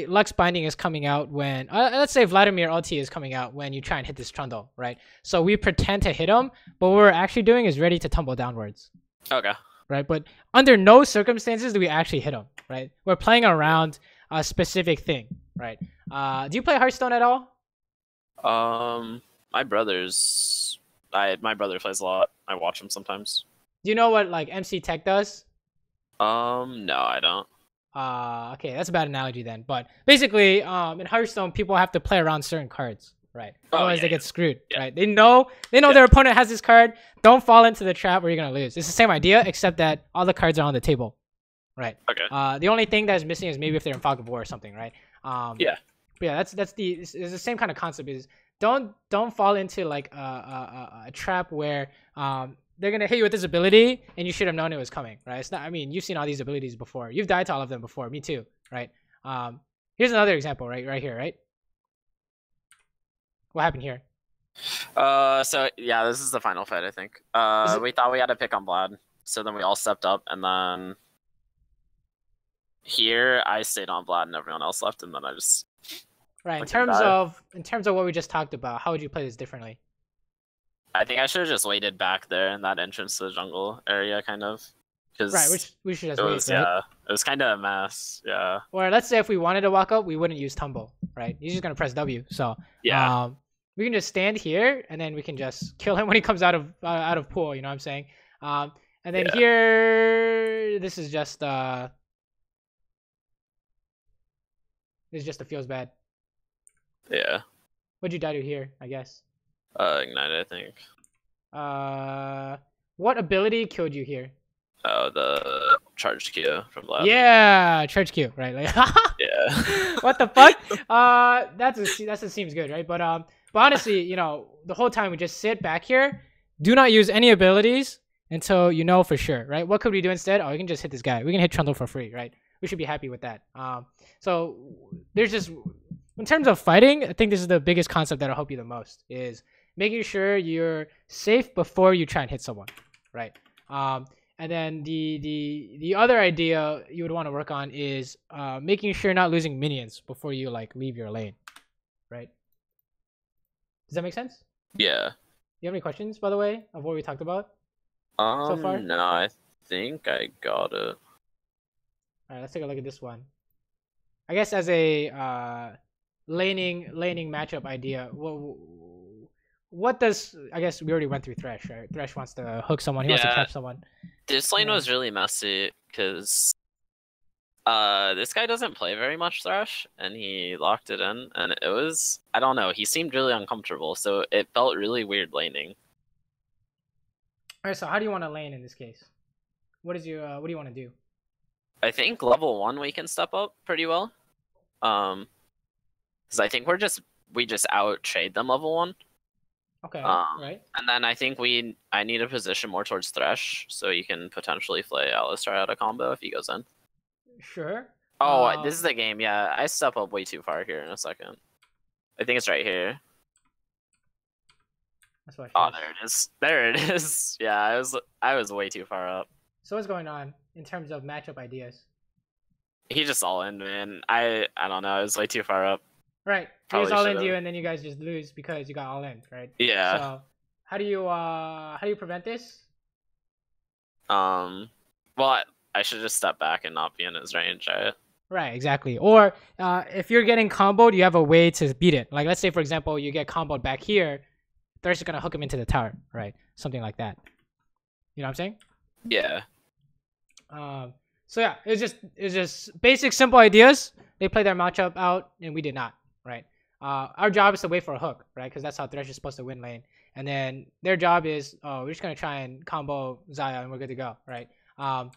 Lux Binding is coming out when let's say Vladimir ulti is coming out when you try and hit this Trundle, right? So we pretend to hit him, but what we're actually doing is ready to tumble downwards. Okay. Right, but under no circumstances do we actually hit him, right? We're playing around a specific thing, right? Do you play Hearthstone at all? My brother plays a lot. I watch him sometimes. Do you know what like MC Tech does? No, I don't. Okay, that's a bad analogy then. But basically, in Hearthstone, people have to play around certain cards, right? Otherwise they get screwed, right? They know their opponent has this card. Don't fall into the trap where you're gonna lose. It's the same idea, except that all the cards are on the table, right? Okay. The only thing that's missing is maybe if they're in Fog of War or something, right? Yeah. But yeah, it's the same kind of concept. Is don't fall into like a trap where they're gonna hit you with this ability and you should have known it was coming, right? It's not. I mean, you've seen all these abilities before. You've died to all of them before. Me too, right? Here's another example, right here, right? What happened here? So yeah, this is the final fight, I think. We thought we had to pick on Vlad, so then we all stepped up, and then here I stayed on Vlad, and everyone else left, and then I just. Right. In terms of what we just talked about, how would you play this differently? I think I should have just waited back there in that entrance to the jungle area, kind of. Right, which we should just wait, right? Yeah, it was kind of a mess, yeah. Or let's say if we wanted to walk up, we wouldn't use tumble, right? He's just gonna press W, so yeah. We can just stand here, and then we can just kill him when he comes out of pool. You know what I'm saying? And then here, this is just a feels bad. Yeah. What'd you die to here? I guess. Ignite, I think. What ability killed you here? Oh, the charged Q from Lab. Yeah, charged Q, right? Like, yeah. What the fuck? That seems good, right? But honestly, you know, the whole time we just sit back here, do not use any abilities until you know for sure, right? What could we do instead? Oh, we can just hit this guy. We can hit Trundle for free, right? We should be happy with that. So there's just, in terms of fighting, I think this is the biggest concept that'll help you the most, is making sure you're safe before you try and hit someone, right? And then the other idea you would want to work on is making sure you're not losing minions before you like leave your lane, right? Does that make sense? Yeah. You have any questions, by the way, of what we talked about so far? No, I think I got it. All right, let's take a look at this one. I guess as a laning matchup idea, what does, I guess we already went through Thresh, right? Thresh wants to hook someone. He wants to catch someone. This lane was really messy because this guy doesn't play very much Thresh, and he locked it in, and it was, I don't know, he seemed really uncomfortable, so it felt really weird laning. Alright, so how do you want to lane in this case? What do you want to do? I think level 1 we can step up pretty well. Because I think we just out trade them level 1. Okay, right. And then I think I need a position more towards Thresh, so you can potentially play Alistar out of combo if he goes in. Sure. Oh, this is the game. Yeah, I step up way too far here in a second. I think it's right here. That's what. Oh, there it is. There it is. Yeah, I was way too far up. So what's going on in terms of matchup ideas? He just all in, man. I don't know. I was way too far up. Right. He was all into you, and then you guys just lose because you got all in, right? Yeah. So how do you prevent this? Well, I should just step back and not be in his range, right? Right, exactly. Or if you're getting comboed, you have a way to beat it. Like, let's say, for example, you get comboed back here. Thresh is going to hook him into the tower, right? Something like that. You know what I'm saying? Yeah. So, yeah, it's just basic, simple ideas. They play their matchup out, and we did not, right? Our job is to wait for a hook, right? Because that's how Thresh is supposed to win lane. And then their job is, we're just going to try and combo Xayah, and we're good to go, right? So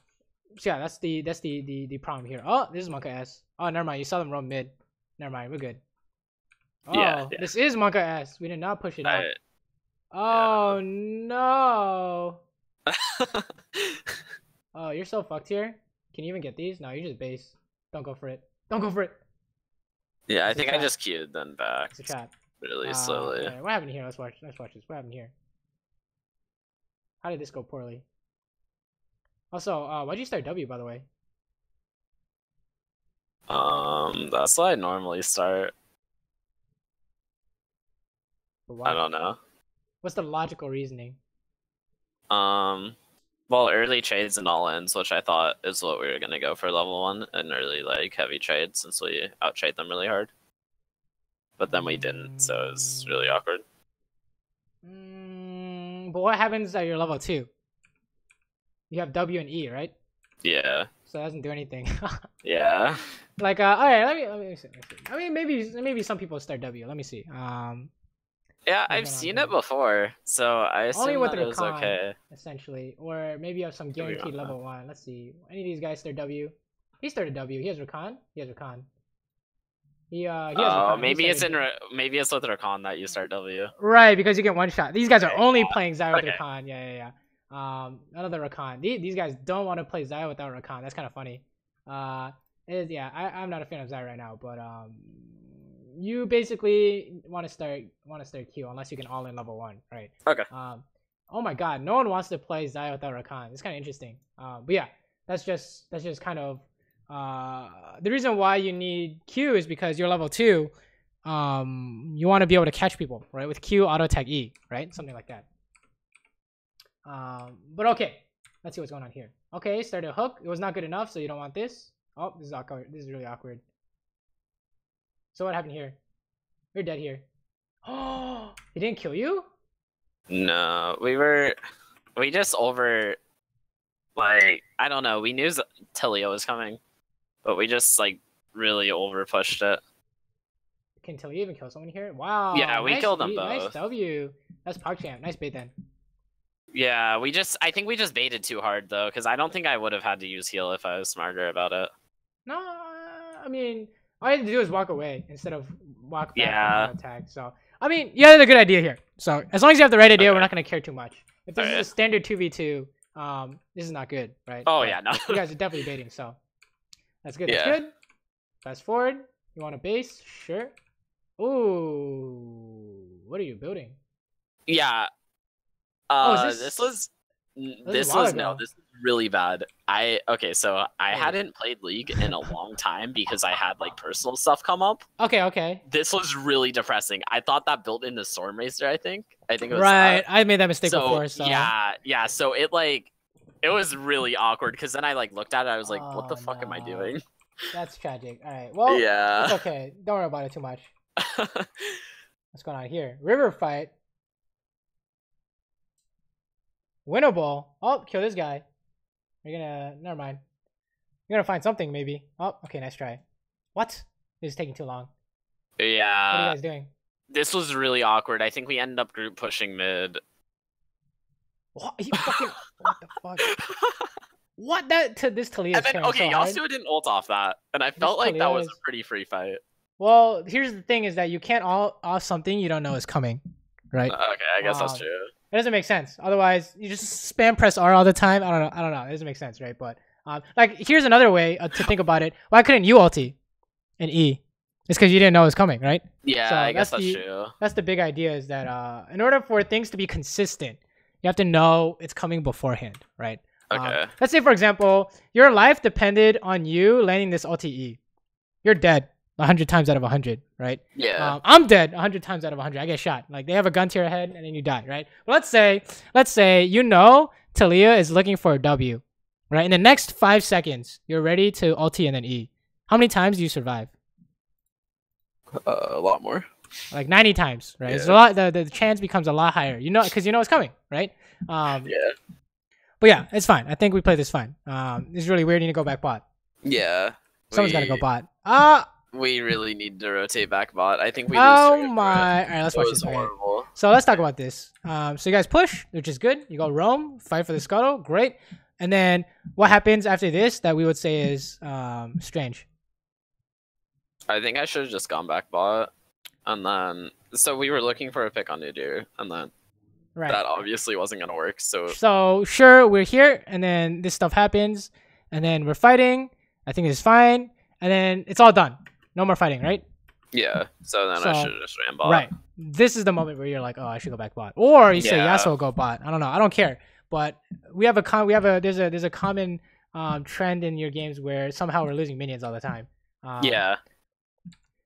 yeah, that's the problem here. Oh, this is Monka S. Oh, never mind. You saw them roam mid. Never mind. We're good. Oh, yeah. This is Monka S. We did not push it out. Oh no. Oh, you're so fucked here. Can you even get these? No, you just base. Don't go for it. Don't go for it. Yeah, I think I just queued then back. It's a trap. Really slowly. Okay, what happened here? Let's watch this. What happened here? How did this go poorly? Also, why'd you start W, by the way? That's what I normally start. I don't know. What's the logical reasoning? Well, early trades and all-ins, which I thought is what we were gonna go for level 1, and early, like, heavy trades, since we out-trade them really hard. But then we didn't, so it was really awkward. But what happens at your level 2? You have W and E, right? Yeah. So it doesn't do anything. Yeah. Like, all right, let me see. I mean, maybe some people start W. Let me see. Yeah, I've seen it before, so I assume that it was okay. Essentially, or maybe you have some guaranteed level 1. Let's see. Any of these guys start W? He started W. He has Recon. He has Recon. He has Recon. Maybe it's maybe it's with Recon that you start W. Right, because you get one shot. These guys are only playing Xayah with Recon. Yeah. None of the Recon. These guys don't want to play Xayah without Recon. That's kind of funny. Yeah, I'm not a fan of Xayah right now, but you basically want to start Q unless you can all in level 1, right? Okay. Oh my God, no one wants to play Xayah without Recon. It's kind of interesting. But yeah, that's just kind of the reason why you need Q is because you're level 2. You want to be able to catch people, right? With Q, auto tag E, right? Something like that. But okay, let's see what's going on here. Okay, started a hook. It was not good enough, so you don't want this. Oh, this is awkward. This is really awkward. So what happened here? You're dead here. Oh, he didn't kill you? No, we just like, I don't know. We knew Taliyah was coming, but we just like really over pushed it. Can Taliyah even kill someone here? Wow. Yeah, we killed them both. Nice W. That's PogChamp. Nice bait then. Yeah, I think we just baited too hard though, because I don't think I would have had to use heal if I was smarter about it. No, I mean, all you had to do is walk away instead of walk back and attack. So, I mean, you had a good idea here. So, as long as you have the right idea, we're not going to care too much. If this is a standard 2v2, this is not good, right? Oh, yeah, no. You guys are definitely baiting, so that's good. That's good. Fast forward. You want a base? Sure. Ooh, what are you building? Yeah. This was really bad. So I hadn't played League in a long time because I had like personal stuff come up. Okay. This was really depressing. I thought that built into Storm Racer, I think it was right. I made that mistake before. So yeah. So it was really awkward because then I like looked at it. I was like, what the fuck am I doing? That's tragic. All right. Well, it's okay. Don't worry about it too much. What's going on here? River fight. Winnable. Oh, kill this guy. You're gonna... Never mind. You're gonna find something, maybe. Oh, okay, nice try. What? This is taking too long. Yeah. What are you guys doing? This was really awkward. I think we ended up group pushing mid. What? What the fuck? What? This Taliyah is and then, okay, Yasuo didn't ult off that. And I felt like that was a pretty free fight. Well, here's the thing is that you can't ult off something you don't know is coming. Right? Okay, I guess that's true. It doesn't make sense. Otherwise, you just spam press R all the time. I don't know. It doesn't make sense, right? But like, here's another way to think about it. Why couldn't you ulti and E? It's because you didn't know it was coming, right? Yeah, so I guess that's true. That's the big idea is that in order for things to be consistent, you have to know it's coming beforehand, right? Okay. Let's say, for example, your life depended on you landing this ulti E. You're dead 100 times out of 100, right? Yeah. I'm dead 100 times out of 100. I get shot. Like, they have a gun to your head and then you die, right? But let's say you know Taliyah is looking for a W, right? In the next 5 seconds, you're ready to ulti and then E. How many times do you survive? A lot more. Like 90 times, right? Yeah. It's a lot. The chance becomes a lot higher. You know, because you know it's coming, right? Yeah. But yeah, it's fine. I think we played this fine. It's really weird. You need to go back bot. Yeah. Someone's got to go bot. We really need to rotate back bot. I think we. Oh my! All right, let's watch this. Horrible. So let's talk about this. So you guys push, which is good. You go roam, fight for the scuttle, great. And then what happens after this that we would say is strange? I think I should have just gone back bot, and then so we were looking for a pick on Nadir, and then that obviously wasn't gonna work. So sure, we're here, and then this stuff happens, and then we're fighting. I think it's fine, and then it's all done. No more fighting, right? Yeah. So then I should have just ran bot. Right. This is the moment where you're like, oh, I should go back bot, or you say Yasuo go bot. I don't know. I don't care. But there's a common trend in your games where somehow we're losing minions all the time. Yeah.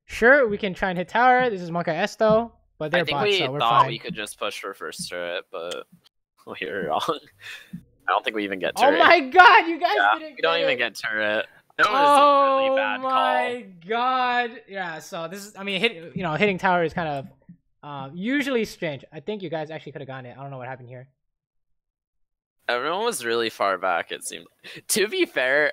Sure, we can try and hit tower. This is Monka Esto, but they're bots, so we're fine. I think we could just push for first turret, but we were wrong. I don't think we even get turret. Oh my god, you guys didn't we don't even get turret. It was a really bad call. Oh my god. Yeah, so this is, I mean, hitting tower is kind of usually strange. I think you guys actually could have gotten it. I don't know what happened here. Everyone was really far back, it seemed. To be fair,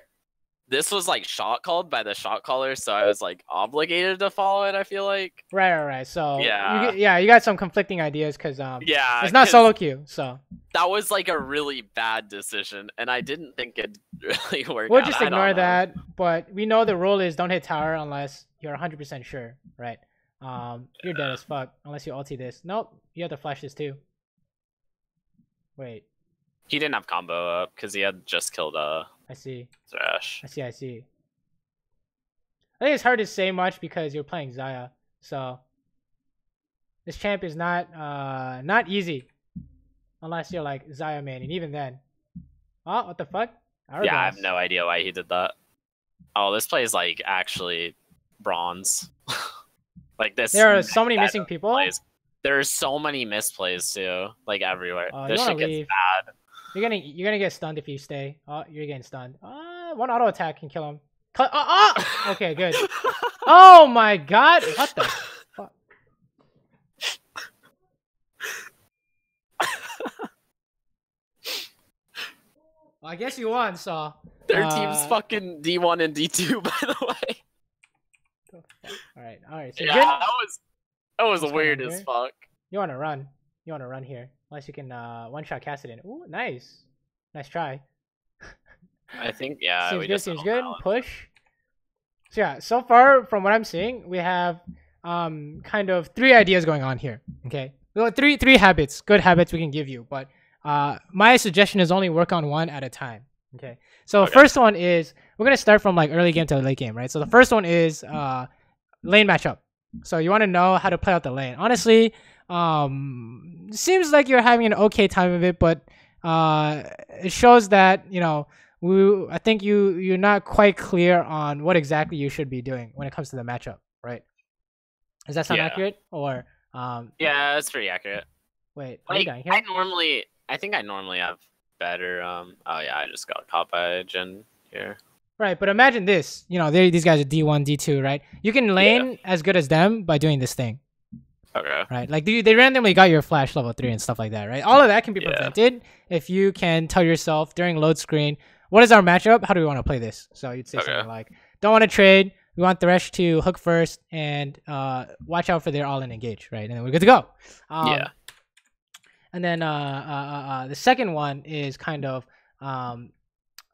this was like shot called by the shot caller, so I was like obligated to follow it. I feel like. Right. So yeah, you got some conflicting ideas because yeah, it's not solo queue, so that was like a really bad decision, and I didn't think it'd really work. We'll just ignore that, but we know the rule is don't hit tower unless you're 100% sure, right? You're dead as fuck unless you ulti this. Nope, you have to flash this too. Wait. He didn't have combo up because he had just killed I see. Thresh. I see. I think it's hard to say much because you're playing Xayah, so this champ is not easy unless you're like Xayah main, and even then. Oh, what the fuck? Yeah, I have no idea why he did that. Oh, this play is like actually bronze. Like this. There are so many missing people. There's so many misplays too, like everywhere. This shit gets bad. You're gonna get stunned if you stay. Oh, you're getting stunned. One auto attack can kill him. Okay, good. Oh my god! What the fuck? Well, I guess you won, so. Their team's fucking D1 and D2, by the way. All right. So yeah, that was weird as fuck. You wanna run here. Unless you can one-shot cast it in. Ooh, nice try. I think yeah. Seems good. Push. So yeah, so far from what I'm seeing, we have kind of 3 ideas going on here. Okay, we got three habits, good habits we can give you, but my suggestion is only work on one at a time. Okay, so first one is we're gonna start from like early game to late game, right? So the first one is lane matchup. So you want to know how to play out the lane. Honestly, seems like you're having an okay time of it, but it shows that I think you're not quite clear on what exactly you should be doing when it comes to the matchup, right? Does that sound accurate? Or yeah, that's pretty accurate. Wait, like, I think I normally have better oh yeah, I just got caught by Jhin here. Right, but imagine this. These guys are D1, D2, right? You can lane as good as them by doing this thing. Okay. Right, like they randomly got your flash level 3 and stuff like that, right? All of that can be prevented if you can tell yourself during load screen, what is our matchup? How do we want to play this? So you'd say something like, don't want to trade. We want Thresh to hook first and watch out for their all-in engage, right? And then we're good to go. Yeah. And then the second one is kind of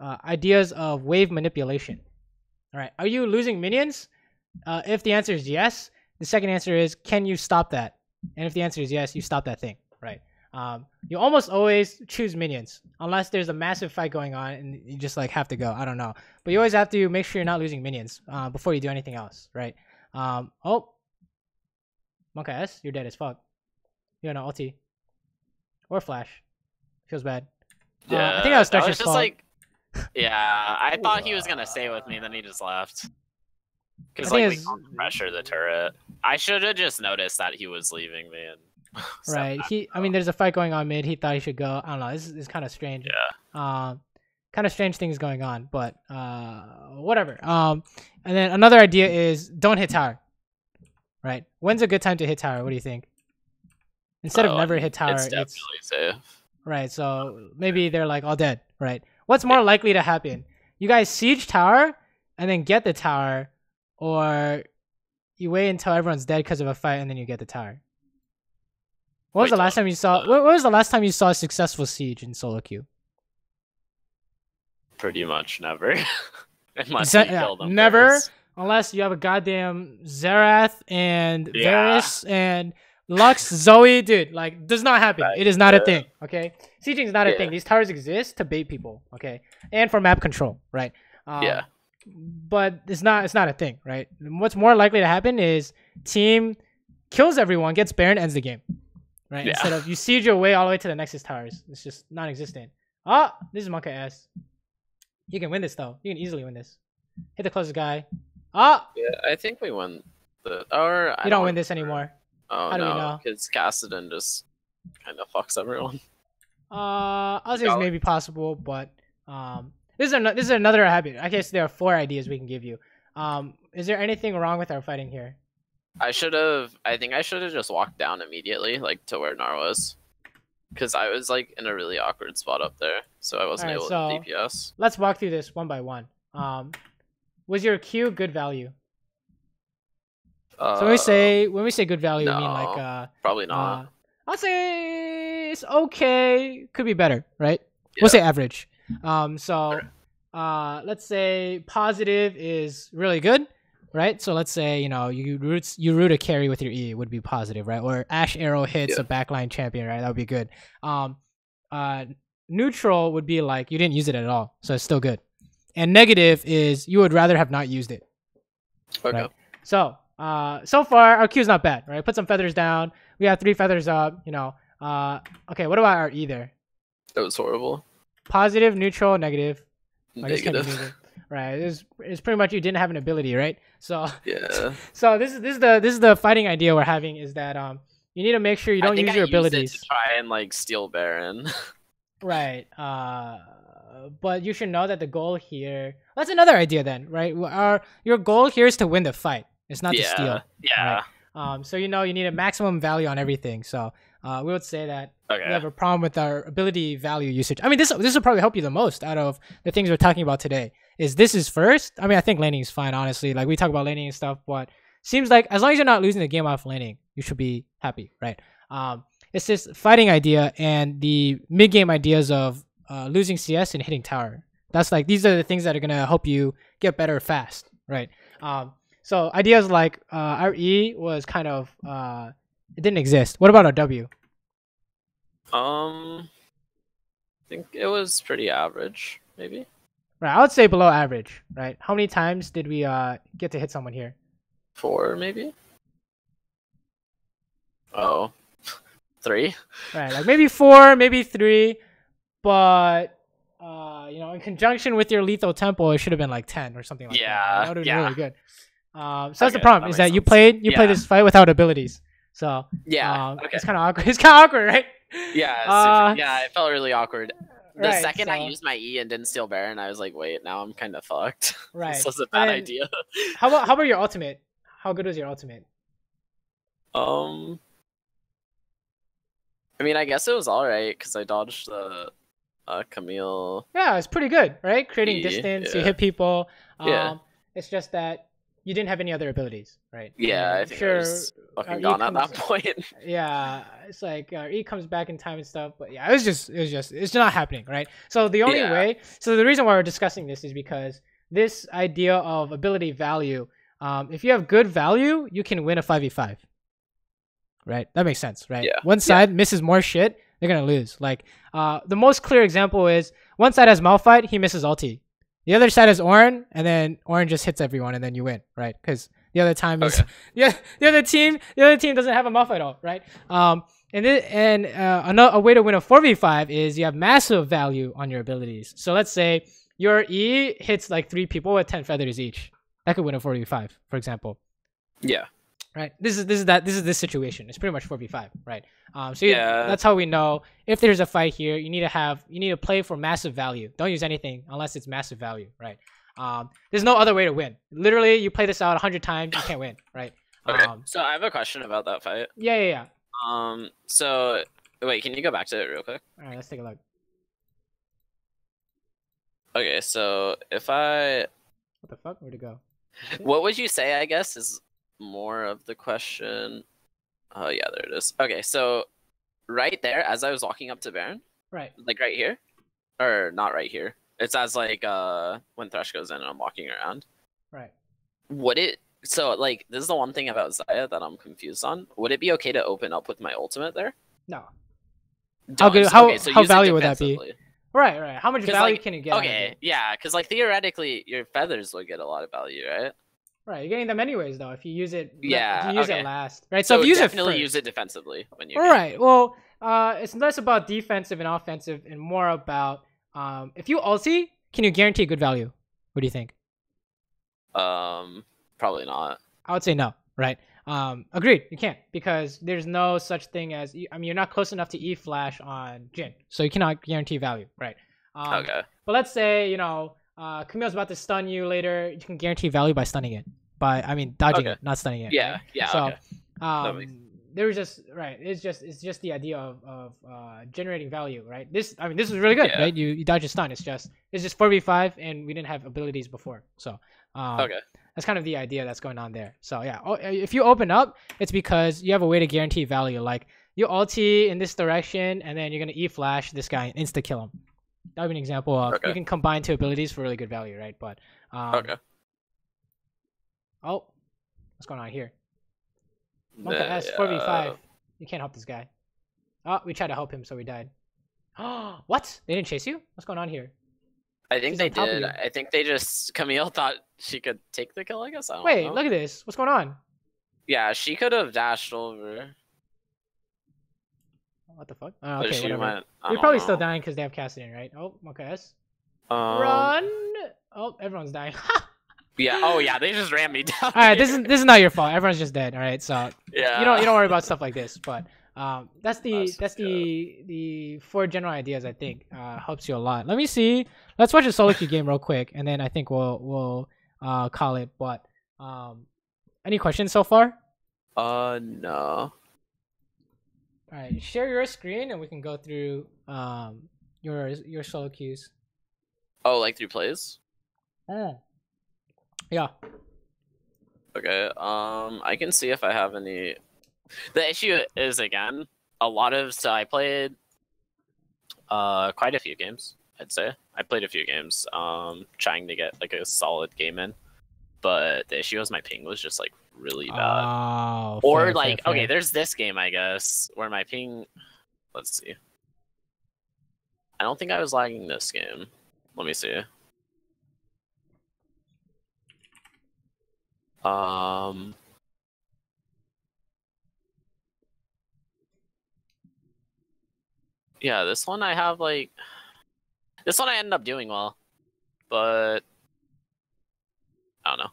ideas of wave manipulation. All right, are you losing minions? If the answer is yes, the second answer is, can you stop that? And if the answer is yes, you stop that thing, right? You almost always choose minions unless there's a massive fight going on and you just like have to go. I don't know, but you always have to make sure you're not losing minions before you do anything else, right? Oh, Monka S, you're dead as fuck. You're an ulti or flash. Feels bad. Yeah, I think that was Thresher's fault. Like, yeah, I thought he was gonna stay with me, then he just left. Because like we can't pressure the turret. I should have just noticed that he was leaving me and. Right. I mean, there's a fight going on mid. He thought he should go. I don't know. This is kind of strange. Yeah. Kind of strange things going on, but whatever. And then another idea is don't hit tower. Right. When's a good time to hit tower? What do you think? Instead of never hit tower, it's definitely safe. Right. So maybe they're like all dead. Right. What's more likely to happen? You guys siege tower and then get the tower, or you wait until everyone's dead because of a fight and then you get the tower. What was the last time you saw? What was the last time you saw a successful siege in solo queue? Pretty much never. Unless you kill them never, first. Unless you have a goddamn Xerath and Varus and Lux, Zoe, dude. Like, does not happen. It is not a thing. Okay, sieging is not a thing. These towers exist to bait people. Okay, and for map control, right? But it's not a thing, right? What's more likely to happen is team kills everyone, gets Baron, ends the game. Right? Instead of you siege your way all the way to the Nexus towers. It's just non-existent. Oh, this is Monka S. You can win this though. You can easily win this. Hit the closest guy. Oh! Yeah, I think we won the... Or you don't win this anymore. Oh, how do we know? Because Kassadin just kind of fucks everyone. I'll say it's maybe possible, but this is another habit. I guess there are 4 ideas we can give you. Is there anything wrong with our fighting here? I think I should have just walked down immediately, like to where Nar was. Because I was like in a really awkward spot up there. So I wasn't able to DPS. Let's walk through this one by one. Was your Q good value? So when we say good value, no, we mean like probably not. I'll say it's okay. Could be better, right? Yeah. We'll say average. So let's say positive is really good, right? So let's say you root a carry with your E would be positive, right? Or Ash Arrow hits a backline champion, right? That would be good. Neutral would be like you didn't use it at all, so it's still good. And negative is you would rather have not used it. Okay. Right? So so far our Q is not bad, right? Put some feathers down. We have 3 feathers up. Okay. What about our E there? That was horrible. Positive, neutral, negative. Negative. Right. It's pretty much you didn't have an ability, right? So yeah. So this is the fighting idea we're having is that you need to make sure you don't use your abilities. To try and like steal Baron. Right. But you should know that the goal here. That's another idea then, right? Your goal here is to win the fight. It's not to steal. Yeah. Right? So you need a maximum value on everything. So we would say that we have a problem with our ability value usage. I mean, this will probably help you the most out of the things we're talking about today. This is first. I mean, I think laning is fine, honestly. Like we talk about laning and stuff, but seems like as long as you're not losing the game off laning, you should be happy, right? It's this fighting idea and the mid game ideas of losing CS and hitting tower. That's like these are the things that are gonna help you get better fast, right? So ideas like our E was kind of it didn't exist. What about our W? I think it was pretty average, maybe. Right, I would say below average, right? How many times did we get to hit someone here? 4, maybe. Oh, 3. Right, like maybe 4, maybe 3, but in conjunction with your lethal tempo, it should have been like 10 or something like that. That would have been really good. So that's the problem is that you played this fight without abilities. So it's kind of awkward. It's kind of awkward, right? Yeah, it felt really awkward. The second I used my E and didn't steal Baron, I was like, wait, now I'm kind of fucked. Right. This was a bad idea. How about your ultimate? How good was your ultimate? I mean, I guess it was alright because I dodged the Camille. Yeah, it's pretty good, right? Creating distance, you hit people. It's just that you didn't have any other abilities, right? Yeah, I think I was fucking gone at that point. Yeah, it's like E comes back in time and stuff, but yeah, it's not happening, right? So the only way, so the reason why we're discussing this is because this idea of ability value, if you have good value, you can win a 5v5. Right? That makes sense, right? Yeah. One side misses more shit, they're gonna lose. Like, the most clear example is one side has Malphite, he misses ulti. The other side is Ornn, and then Ornn just hits everyone, and then you win, right? Because the other time is the other team doesn't have a Malphite ult, right? A way to win a 4v5 is you have massive value on your abilities. So let's say your E hits like 3 people with 10 feathers each. That could win a 4v5, for example. Yeah. Right. This is this situation. It's pretty much 4v5, right? That's how we know if there's a fight here. You need to play for massive value. Don't use anything unless it's massive value, right? There's no other way to win. Literally, you play this out 100 times, you can't win, right? Okay. So I have a question about that fight. Yeah. So wait, can you go back to it real quick? All right, let's take a look. Okay, so if I. What the fuck? Where'd it go? What would you say? I guess is more of the question. Oh yeah, there it is. Okay, so right there, as I was walking up to Baron, right, like right here, or not right here. It's as like when Thresh goes in and I'm walking around. Right. So like this is the one thing about Xayah that I'm confused on. Would it be okay to open up with my ultimate there? No. How value would that be? Right. How much value can you get? Okay, yeah, because like theoretically your feathers would get a lot of value, right? Right, you're getting them anyways though if you use it. Yeah, if you use it last, right? So if you use definitely use it defensively when you. Right. Well, it's less about defensive and offensive, and more about if you ulti, can you guarantee good value? What do you think? Probably not. I would say no. Right. Agreed. You can't because there's no such thing as. I mean, you're not close enough to E flash on Jhin, so you cannot guarantee value. Right. Okay. But let's say Camille's about to stun you later. You can guarantee value by stunning it. Dodging it, not stunning it. Yeah. So, okay. there was just right. It's just the idea of generating value, right? This is really good, right? You dodge a stun. It's just 4v5, and we didn't have abilities before, so okay. That's kind of the idea that's going on there. So yeah, if you open up, it's because you have a way to guarantee value. Like you ulti in this direction, and then you're gonna E-flash this guy and insta kill him. That would be an example of you can combine two abilities for really good value, right? But okay. Oh, what's going on here? Monka S 4v5. You can't help this guy. Oh, we tried to help him, so we died. Oh, what? They didn't chase you? What's going on here? I think they did. I think they just Camille thought she could take the kill. I guess. I don't know. Look at this. What's going on? Yeah, she could have dashed over. What the fuck? Oh, okay, whatever. We're probably still dying because they have Cassidy, right? Oh, Monka S. Run! Oh, everyone's dying. Yeah. Oh, yeah. They just ran me down. All right. This is not your fault. Everyone's just dead. All right. So yeah. You don't worry about stuff like this. But that's the four general ideas I think helps you a lot. Let me see. Let's watch a solo queue game real quick, and then I think we'll call it. But any questions so far? No. All right. Share your screen, and we can go through your solo queues. Oh, like through plays? Yeah. Okay. I can see if I have any. The issue is again so I played quite a few games. I'd say I played a few games. Trying to get like a solid game in, but the issue was my ping was just like really bad. Oh, or fair. Okay, there's this game I guess where my ping. Let's see. I don't think I was lagging this game. Let me see. Yeah, this one I have like. This one I ended up doing well, but I don't know.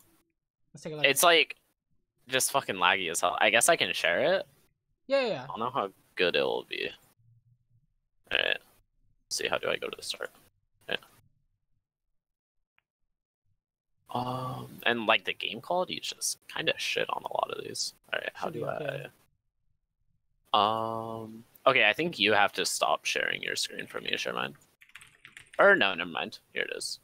Let's take a look. It's like just fucking laggy as hell. I guess I can share it. Yeah. I don't know how good it will be. All right. Let's see, how do I go to the start? Yeah. And like the game quality is just kind of shit on a lot of these. All right, how do I? Okay, I think you have to stop sharing your screen for me to share mine. Or no, never mind. Here it is.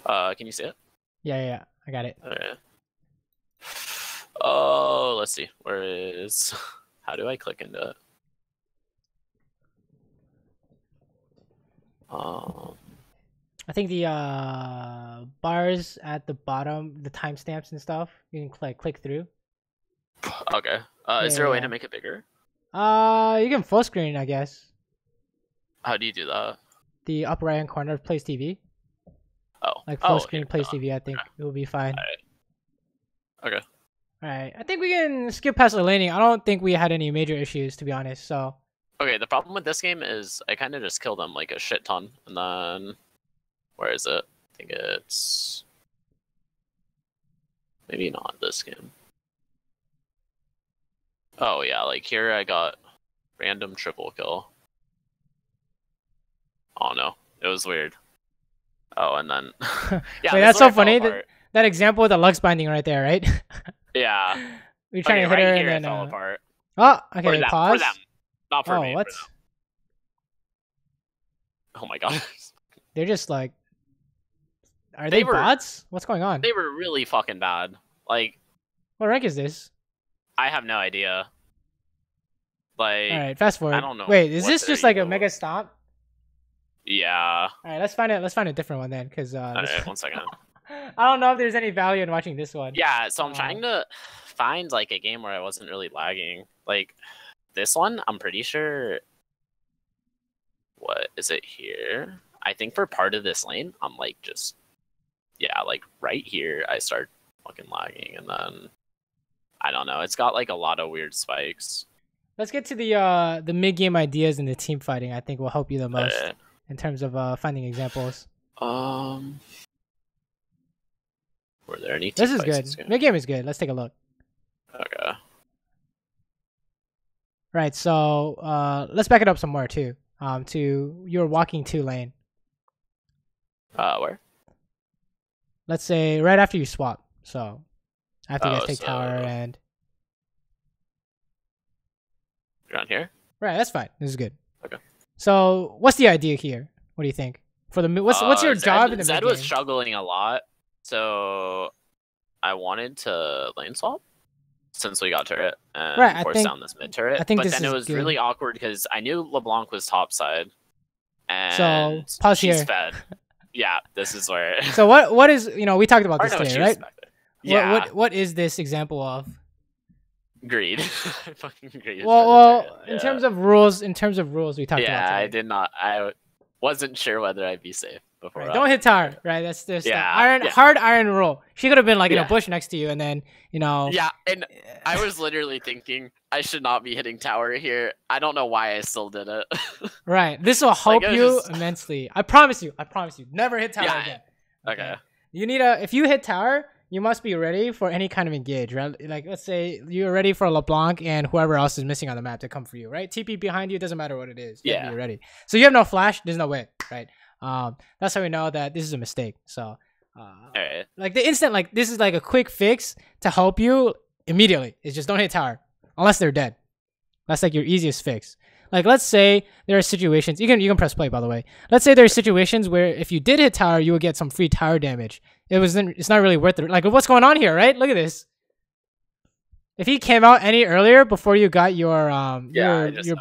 Can you see it? Yeah, I got it. Okay. Oh, let's see. Where is? How do I click into it? I think the bars at the bottom, the timestamps and stuff, you can click through. Okay. Is there a way to make it bigger? You can full screen, I guess. How do you do that? The upper right hand corner of Plays TV. Oh. Like full screen Plays TV, I think it will be fine. All right. Alright, I think we can skip past the laning. I don't think we had any major issues, to be honest, so. Okay, the problem with this game is I kind of just killed them like a shit ton, and then where is it? I think it's maybe not this game. Oh yeah, like here I got random triple kill. Oh no, it was weird. Oh, and then yeah, wait, that's so funny. That example with the Lux binding right there, right? Yeah. We're trying to hit her, and then fell apart. Oh, okay, pause. For them. Not for me. What? Oh my god. They're just like, are they bots? What's going on? They were really fucking bad. Like, what rank is this? I have no idea. Like, all right, fast forward. I don't know. Wait, is this just like a mega stomp? Yeah. All right, let's find a different one then, because all right, 1 second. I don't know if there's any value in watching this one. Yeah, so I'm trying to find like a game where I wasn't really lagging. Like this one, I'm pretty sure. What is it here? I think for part of this lane, I'm like just like right here, I start fucking lagging, and then I don't know. It's got like a lot of weird spikes. Let's get to the mid game ideas in the team fighting. I think will help you the most in terms of finding examples. Were there any? This is good. Mid game is good. Let's take a look. Okay. Right. So let's back it up some more too. To your walking 2 lane. Where? Let's say right after you swap. So after you guys take tower and. Around here. Right, that's fine. This is good. Okay. So, what's the idea here? What do you think? For the what's your job in the Zed was struggling a lot, so I wanted to lane swap since we got turret and force down this mid turret. But then it was really awkward because I knew LeBlanc was top side, and so pause she's here. fed. Yeah, this is where. So what is we talked about this today, right? Yeah. What is this example of? Greed. Fucking greed. Well, in terms of rules, we talked about today. Yeah, I did not. I wasn't sure whether I'd be safe before. Right, don't hit tower, right? That's the hard iron rule. She could have been like in a bush next to you, and then Yeah, and I was literally thinking I should not be hitting tower here. I don't know why I still did it. Right. This will help you immensely. I promise you. Never hit tower again. Okay. You need if you hit tower, you must be ready for any kind of engage, right? Like, let's say you're ready for LeBlanc and whoever else is missing on the map to come for you, right? TP behind you, doesn't matter what it is. You're ready. So you have no flash, there's no way, right? That's how we know that this is a mistake. So, like the instant, like this is like a quick fix to help you immediately. It's just don't hit tower unless they're dead. That's like your easiest fix. Like, let's say there are situations, you can press play, by the way. Let's say there are situations where if you did hit tower, you would get some free tower damage. It's not really worth it. Like, what's going on here, right? Look at this. If he came out any earlier before you got your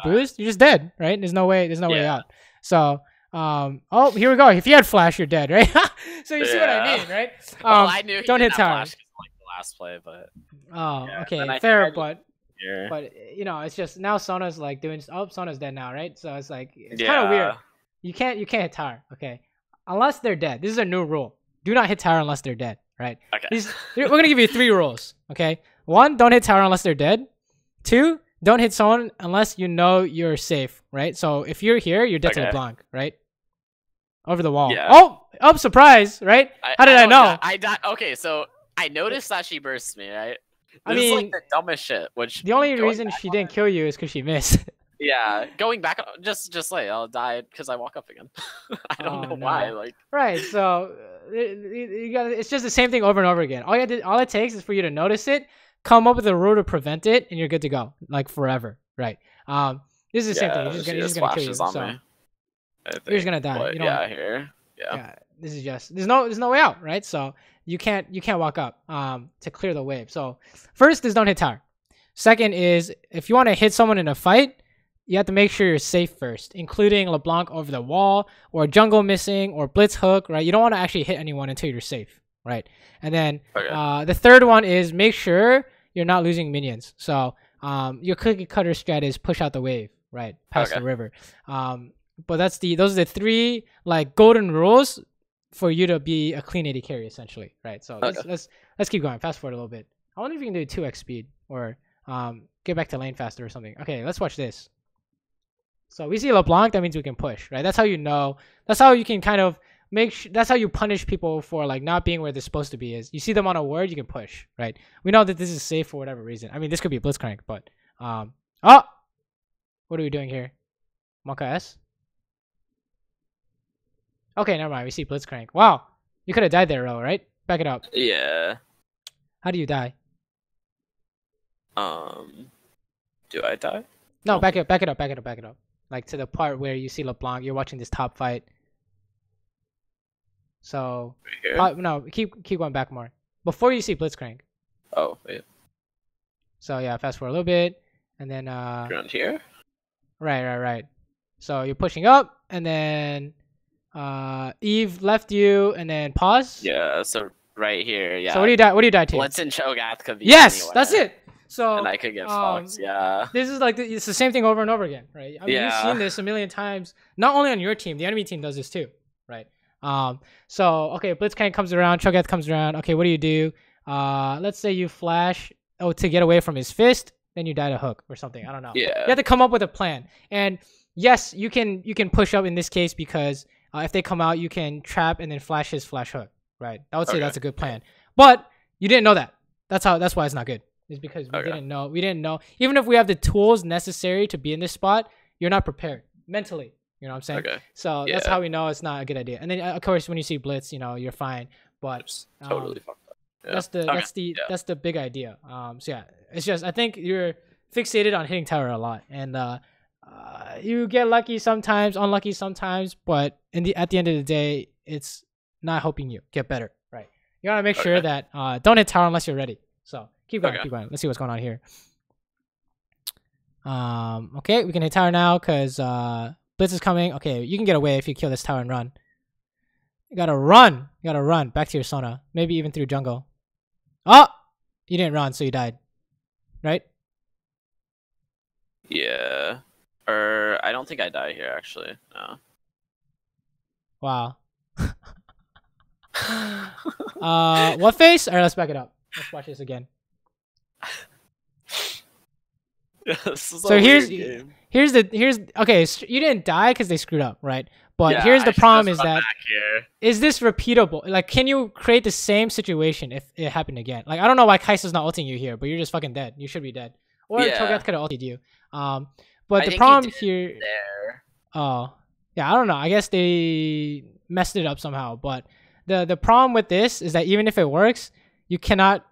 boost, you're just dead, right? There's no way out. So, oh, here we go. If you had flash, you're dead, right? So you see what I mean, right? Well, I knew don't hit tower. Flash like the last play, but okay, fair, but it's just now Sona's like doing. Oh, Sona's dead now, right? So it's like it's kind of weird. You can't hit tower, okay? Unless they're dead. This is a new rule. Do not hit tower unless they're dead, right? Okay. We're gonna give you 3 rules, okay? 1, don't hit tower unless they're dead. 2, don't hit someone unless you know you're safe, right? So if you're here, you're dead to LeBlanc, right? Over the wall. Yeah. Oh, surprise, right? How did I know? I died. Okay, so I noticed that she burst me, right? I mean, like the dumbest shit. Which the only reason she didn't kill you is because she missed. Yeah, going back, just like I'll die because I walk up again. I don't know why. Like right, so it's just the same thing over and over again. All it takes is for you to notice it, come up with a rule to prevent it, and you're good to go, like forever, right? This is the same thing. You're just gonna kill you. So you're just gonna die. But, you know, here. Yeah. This is just there's no way out, right? So you can't walk up to clear the wave. So first is don't hit tower. Second is if you want to hit someone in a fight, you have to make sure you're safe first, including LeBlanc over the wall or jungle missing or blitz hook, right? You don't want to actually hit anyone until you're safe, right? And then the third one is make sure you're not losing minions. So your cookie cutter strat is push out the wave, right? Past the river. But those are the 3 like golden rules for you to be a clean AD carry essentially, right? So let's keep going. Fast forward a little bit. I wonder if you can do 2x speed or get back to lane faster or something. Okay, let's watch this. So we see LeBlanc, that means we can push, right? That's how you know. That's how you can kind of that's how you punish people for like not being where they're supposed to be. Is you see them on a ward, you can push, right? We know that this is safe for whatever reason. I mean, this could be a blitzcrank, but what are we doing here? Monka S? Okay, never mind. We see blitzcrank. Wow, you could have died there, Ro, right? Back it up. Yeah. How do you die? Do I die? No, back it up. Like to the part where you see LeBlanc, you're watching this top fight. So no, keep going back more. Before you see blitzcrank. Oh, wait. So yeah, fast forward a little bit, and then around here. Right. So you're pushing up, and then Eve left you, and then pause. Yeah. So right here. Yeah. So what do you die to? Blitz and Cho'Gath could be. Yes, anywhere. that's it. So and I could get Fox, yeah. This is like it's the same thing over and over again, right? I mean, you've seen this a million times. Not only on your team, the enemy team does this too, right? So okay, Blitzcrank comes around, Cho'Gath comes around. Okay, what do? Let's say you flash to get away from his fist, then you die to hook or something. I don't know. Yeah. You have to come up with a plan. And yes, you can push up in this case because if they come out, you can trap and then flash his flash hook, right? I would say that's a good plan. But you didn't know that. That's why it's not good. Is because we didn't know. Even if we have the tools necessary to be in this spot, you're not prepared mentally. You know what I'm saying? Okay. So that's how we know it's not a good idea. And then of course when you see blitz, you're fine. But it's totally fucked up. Yeah. That's the big idea. So yeah, it's just I think you're fixated on hitting tower a lot, and you get lucky sometimes, unlucky sometimes, but at the end of the day, it's not helping you get better, right? You gotta make sure that don't hit tower unless you're ready. So keep going, keep going. Let's see what's going on here. Okay, we can hit tower now because Blitz is coming. Okay, you can get away if you kill this tower and run. You gotta run. You gotta run back to your Sona. Maybe even through jungle. Oh! You didn't run, so you died. Right? Yeah. Or I don't think I die here, actually. No. Wow. What face? Alright, let's back it up. Let's watch this again. Yeah, this is so here's okay, so you didn't die because they screwed up, right? But yeah, here's the problem is that is this repeatable? Like, can you create the same situation if it happened again? Like, I don't know why Kai'Sa's not ulting you here, but you're just fucking dead. You should be dead. Or Cho'Gath could have ulted you. But the problem here. Oh, yeah, I don't know. I guess they messed it up somehow. But the problem with this is that even if it works, you cannot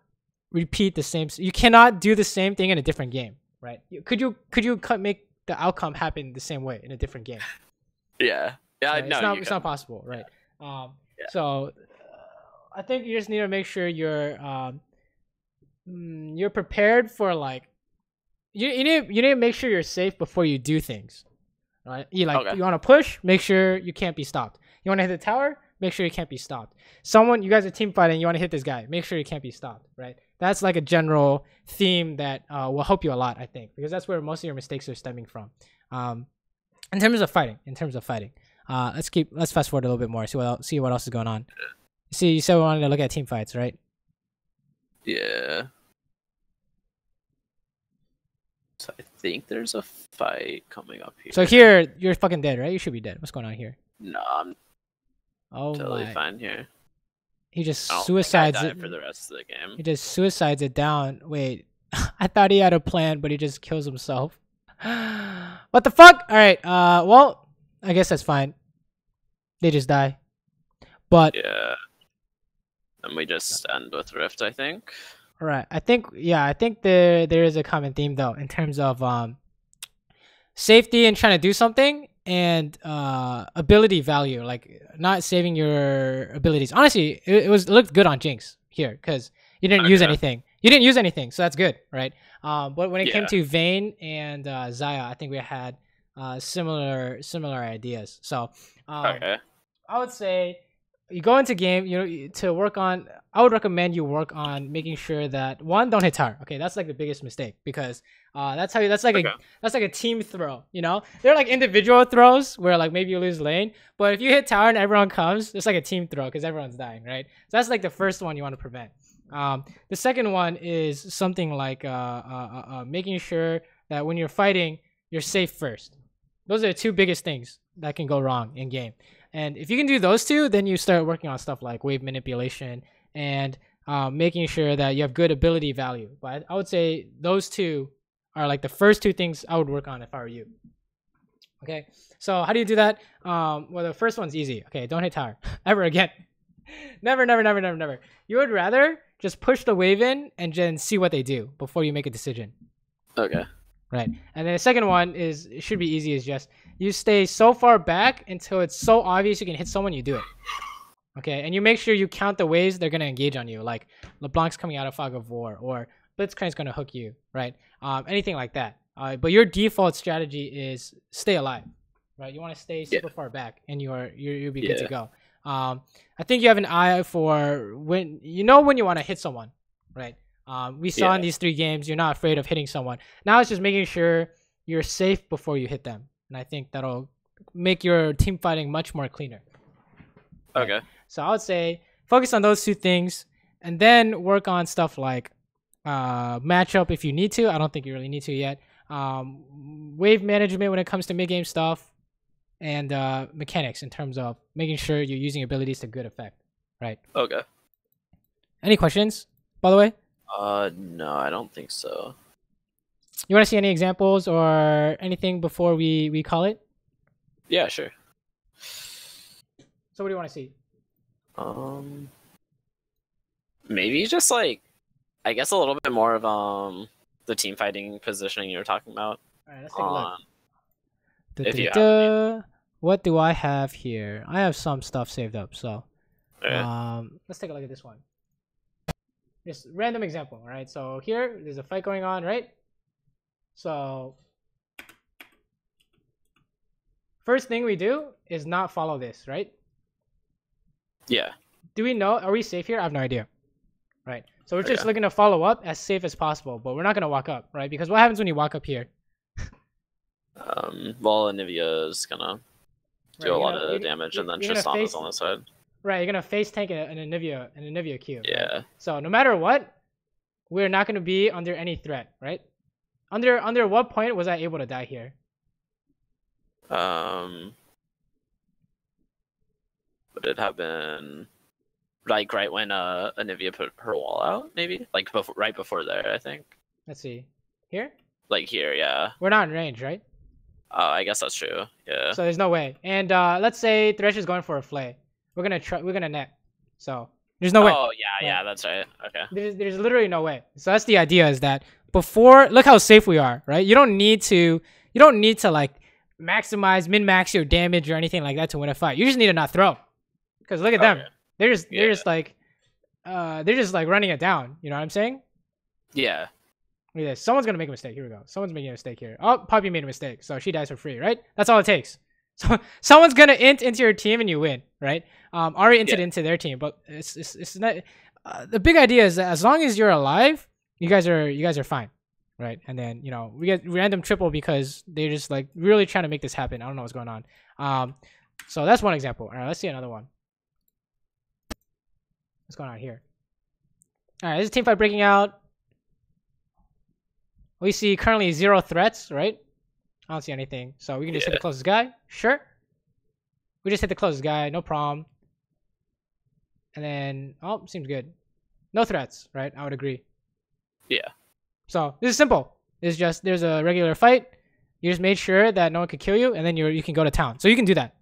repeat the same. You cannot do the same thing in a different game, right? Could you make the outcome happen the same way in a different game? Yeah. Yeah, right? no, it's not possible, right? So I think you just need to make sure you're prepared for like you need to make sure you're safe before you do things, right? You want to push, make sure you can't be stopped. You want to hit the tower, make sure you can't be stopped. You guys are team fighting, you want to hit this guy, make sure you can't be stopped, right? That's like a general theme that will help you a lot, I think, because that's where most of your mistakes are stemming from. In terms of fighting, let's fast forward a little bit more. See what else is going on. See, you said we wanted to look at team fights, right? Yeah. So I think there's a fight coming up here. So here, you're fucking dead, right? You should be dead. What's going on here? No, I'm totally fine here. He just suicides it for the rest of the game. He just suicides it down. Wait, I thought he had a plan, but he just kills himself. What the fuck? All right. Well, I guess that's fine. They just die. But yeah, and we just end with Rift, I think. All right. I think there is a common theme though in terms of safety and trying to do something, and ability value, like not saving your abilities. Honestly, it looked good on Jinx here because you didn't use anything. You didn't use anything, so that's good, right? But when it came to Vayne and Xayah, I think we had similar ideas. So I would say you go into game, to work on. I would recommend you work on making sure that don't hit tower. Okay, that's like the biggest mistake because that's like a team throw. They're like individual throws where like maybe you lose lane, but if you hit tower and everyone comes, it's like a team throw because everyone's dying, right? So that's like the first one you want to prevent. The second one is something like making sure that when you're fighting, you're safe first. Those are the two biggest things that can go wrong in game. And if you can do those two, then you start working on stuff like wave manipulation and making sure that you have good ability value. But I would say those two are like the first two things I would work on if I were you. Okay, so how do you do that? Well, the first one's easy. Okay, don't hit tower ever again. Never. You would rather just push the wave in and then see what they do before you make a decision. Okay. Right. And then the second one it should be easy, is just you stay so far back until it's so obvious you can hit someone, you do it. Okay, and you make sure you count the ways they're going to engage on you, like LeBlanc's coming out of Fog of War, or Blitzcrank's going to hook you, right? Anything like that. But your default strategy is stay alive, right? You want to stay super far back, and you'll be good to go. I think you have an eye for when you want to hit someone, right? We saw in these 3 games, you're not afraid of hitting someone. Now it's just making sure you're safe before you hit them, and I think that'll make your team fighting much more cleaner. Okay. So I would say focus on those 2 things, and then work on stuff like matchup if you need to. I don't think you really need to yet. Wave management when it comes to mid-game stuff, and mechanics in terms of making sure you're using abilities to good effect, right? Okay. Any questions, by the way? No, I don't think so. You want to see any examples or anything before we call it? Yeah, sure. So what do you want to see? maybe just like, I guess a little bit more of the team fighting positioning you were talking about. All right, let's take a look. If you have what do I have here? I have some stuff saved up, so let's take a look at this one. Just random example, all right? So here, there's a fight going on, right? So first thing we do is not follow this, right? Yeah. Do we know? Are we safe here? I have no idea. Right. So we're just looking to follow up as safe as possible, but we're not going to walk up, right? Because what happens when you walk up here? Well, Anivia is going to do a lot of damage, and then Tristan is on the side. Right, you're going to face tank an Anivia Q. Yeah. Right? So no matter what, we're not going to be under any threat, right? Under what point was I able to die here? Would it have been like right when Anivia put her wall out, maybe? Like right before there, I think. Let's see. Here? Like here, yeah. We're not in range, right? I guess that's true. Yeah. So there's no way. And let's say Thresh is going for a flay. We're gonna net. So there's no way. Oh yeah, yeah, that's right. Okay. There's literally no way. So that's the idea, is that before, look how safe we are, right? You don't need to like maximize, min-max your damage or anything like that to win a fight. You just need to not throw. Because look at them. They're just like running it down. You know what I'm saying? Yeah. Look at this. Someone's gonna make a mistake. Here we go. Someone's making a mistake here. Oh, Poppy made a mistake, so she dies for free, right? That's all it takes. So someone's gonna int into your team and you win, right? Ari inted into their team, but it's not. The big idea is that as long as you're alive, you guys are fine, right? And then we get random triple because they're just like really trying to make this happen. I don't know what's going on. So that's one example. All right, let's see another one. What's going on here? All right, this is team fight breaking out. We see currently 0 threats, right? I don't see anything. So we can just hit the closest guy. Sure. We just hit the closest guy. No problem. And then, oh, seems good. No threats, right? I would agree. Yeah. So this is simple. It's just, there's a regular fight. You just made sure that no one could kill you, and then you can go to town. So you can do that.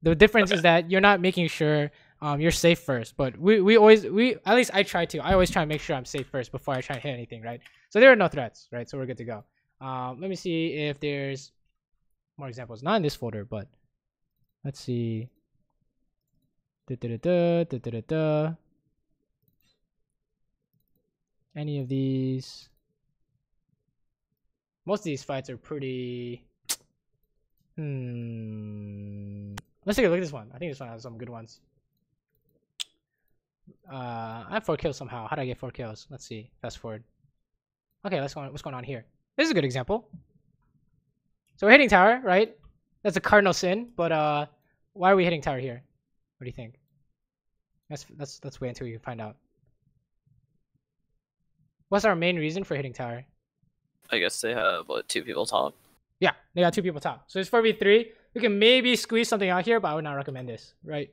The difference is that you're not making sure you're safe first. But we always, at least I try to. I always try to make sure I'm safe first before I try to hit anything, right? So there are no threats, right? So we're good to go. Let me see if there's more examples. Not in this folder, but let's see. Any of these? Most of these fights are pretty. Let's take a look at this one. I think this one has some good ones. I have 4 kills somehow. How did I get 4 kills? Let's see. Fast forward. Okay, what's going on here? This is a good example. So we're hitting tower, right? That's a cardinal sin, but why are we hitting tower here? What do you think? Let's wait until we find out. What's our main reason for hitting tower? I guess they have 2 people top. Yeah, they got 2 people top. So it's 4v3. We can maybe squeeze something out here, but I would not recommend this, right?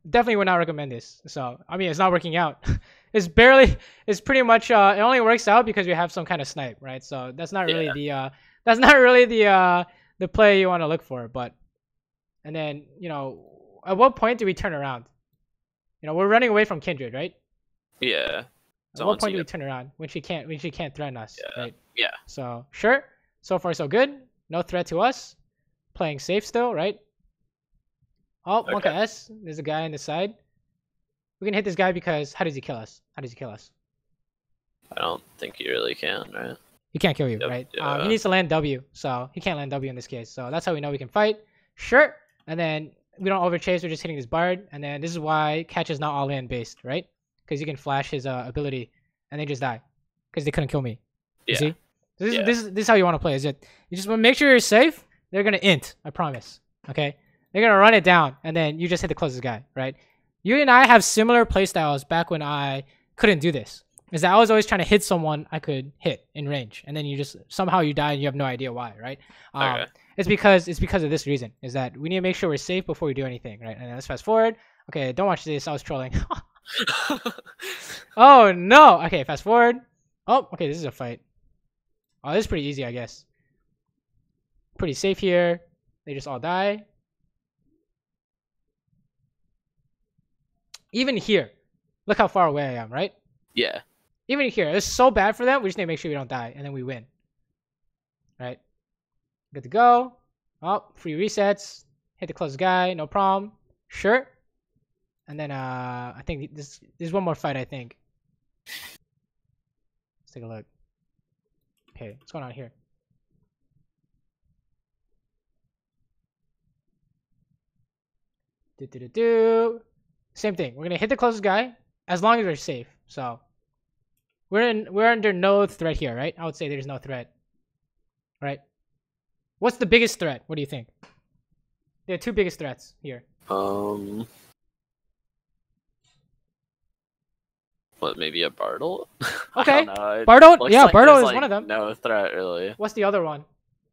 Definitely would not recommend this. So I mean, it's not working out. It's pretty much it only works out because we have some kind of snipe, right? So that's not really the play you want to look for. But and then at what point do we turn around? We're running away from Kindred, right? Yeah. At what point do we turn around when she can't threaten us, right? Yeah. So sure, so far so good. No threat to us. Playing safe still, right? Oh, okay. S. There's a guy on the side. We can hit this guy because how does he kill us? How does he kill us? I don't think he really can, right? He can't kill you, right? Yeah. He needs to land W, so he can't land W in this case. So that's how we know we can fight. Sure. And then we don't overchase. We're just hitting this Bard. And then this is why Catch is not all in based, right? Because you can flash his ability and they just die because they couldn't kill me. You see? This is how you want to play. Is it? You just want to make sure you're safe. They're gonna int. I promise. Okay. They're gonna run it down, and then you just hit the closest guy, right? You and I have similar playstyles back when I couldn't do this. Is that I was always trying to hit someone I could hit in range, and then you just somehow you die and you have no idea why, right? It's because of this reason. Is that we need to make sure we're safe before we do anything, right? And then let's fast forward. Okay, don't watch this. I was trolling. Oh no. Okay, fast forward. Oh, okay. This is a fight. Oh, this is pretty easy, I guess. Pretty safe here. They just all die. Even here, Look how far away I am, right? Yeah. Even here, it's so bad for them. We just need to make sure we don't die, and then we win. Right? Good to go. Oh, free resets. Hit the closest guy, no problem. Sure. And then I think there's one more fight. I think. Let's take a look. Okay, what's going on here? Same thing. We're gonna hit the closest guy as long as we're safe. So we're under no threat here, right? I would say there's no threat. Right? What's the biggest threat? What do you think? There are two biggest threats here. What, maybe a Bartle? Okay. Bartle? Yeah, like Bartle is like one of them. No threat, really. What's the other one?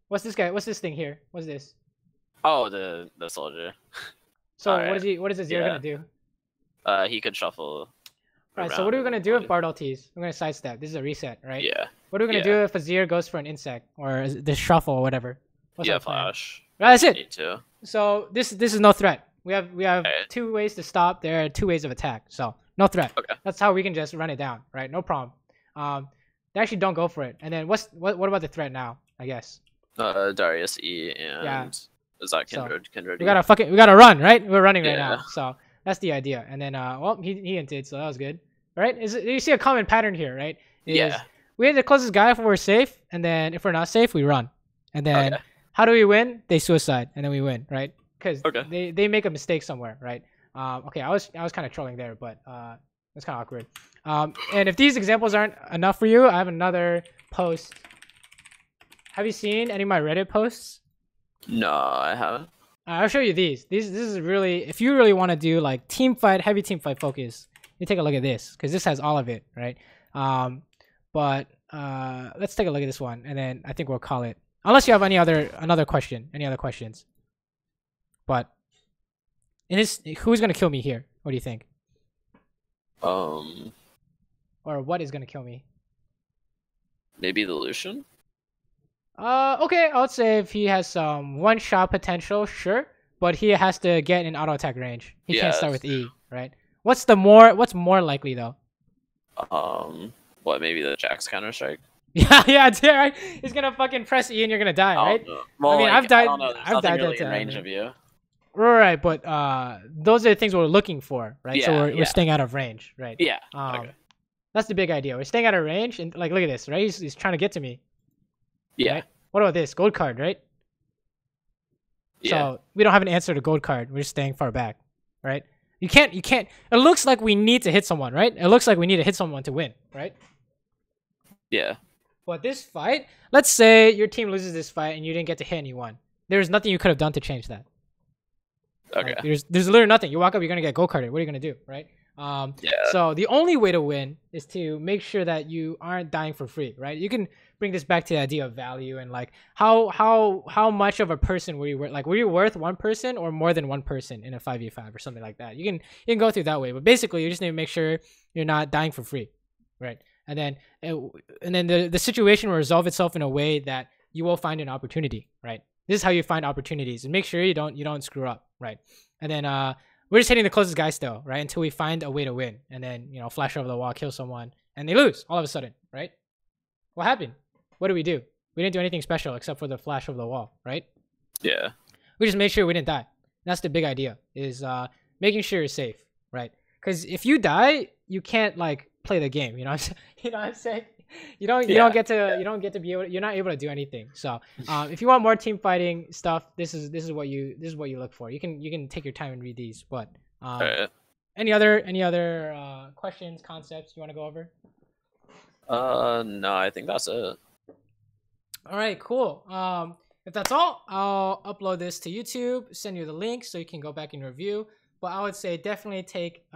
What's this guy? What's this thing here? What's this? Oh, the soldier. So what is this Zero gonna do? He could shuffle. Right, so what are we gonna do if Bartle tees? We're gonna sidestep. This is a reset, right? Yeah. What are we gonna do if Azir goes for an insect or the shuffle or whatever? What's flash. Right, that's it. So this is no threat. We have two ways to stop. There are two ways of attack. So no threat. Okay. That's how we can just run it down, right? No problem. They actually don't go for it. And then what about the threat now? I guess. Darius E and is that Kindred? So, Kindred. We gotta run, right? We're running right now. So that's the idea. And then well, he hinted, so that was good, right? You see a common pattern here, right? We hit the closest guy if we're safe, and then if we're not safe, we run. And then how do we win? They suicide, and then we win, right? Because they make a mistake somewhere, right? Okay, I was kind of trolling there, but that's kind of awkward. And if these examples aren't enough for you, I have another post. Have you seen any of my Reddit posts? No, I haven't. I'll show you these. This is really, if you really want to do like team fight, heavy team fight focus, you take a look at this because this has all of it, right? But let's take a look at this one, and then I think we'll call it. Unless you have any other questions. But in this, who's gonna kill me here? What do you think? Or what is gonna kill me? Maybe the Lucian. Okay, I would say if he has some one-shot potential, sure, but he has to get in auto attack range. He can't start with E, right? What's more likely though? What, maybe the Jax counter strike? yeah, right. He's gonna fucking press E and you're gonna die, right? Well, I mean, I've died. I've died really in range of you. Right, but those are the things we're looking for, right? Yeah, so we're staying out of range, right? Yeah. That's the big idea. We're staying out of range, and like, look at this, right? He's trying to get to me. Yeah. Right? What about this gold card, right? Yeah. So we don't have an answer to gold card. We're just staying far back, right? You can't. It looks like we need to hit someone, right? It looks like we need to hit someone to win, right? Yeah. But this fight, let's say your team loses this fight and you didn't get to hit anyone. There's nothing you could have done to change that. Okay. Right? There's literally nothing. You walk up, you're gonna get gold carded. What are you gonna do, right? So the only way to win is to make sure that you aren't dying for free, right? You can bring this back to the idea of value and like how much of a person were you worth? Like, were you worth one person or more than one person in a 5v5 or something like that? You can go through that way, but basically you just need to make sure you're not dying for free, right? And then the situation will resolve itself in a way that you will find an opportunity, right? This is how you find opportunities, and make sure you don't screw up, right? And then we're just hitting the closest guy still, right? Until we find a way to win, and then flash over the wall, kill someone, and they lose all of a sudden, right? What happened? What did we do? We didn't do anything special except for the flash over the wall, right? Yeah. We just made sure we didn't die. That's the big idea, is making sure you're safe, right? Because if you die, you can't like play the game. You know what I'm saying? You don't get to be able. You're not able to do anything. So if you want more team fighting stuff, this is what you look for. You can take your time and read these. But any other questions, concepts you want to go over? No, I think that's it. All right, cool. If that's all, I'll upload this to YouTube, send you the link so you can go back and review. But I would say definitely take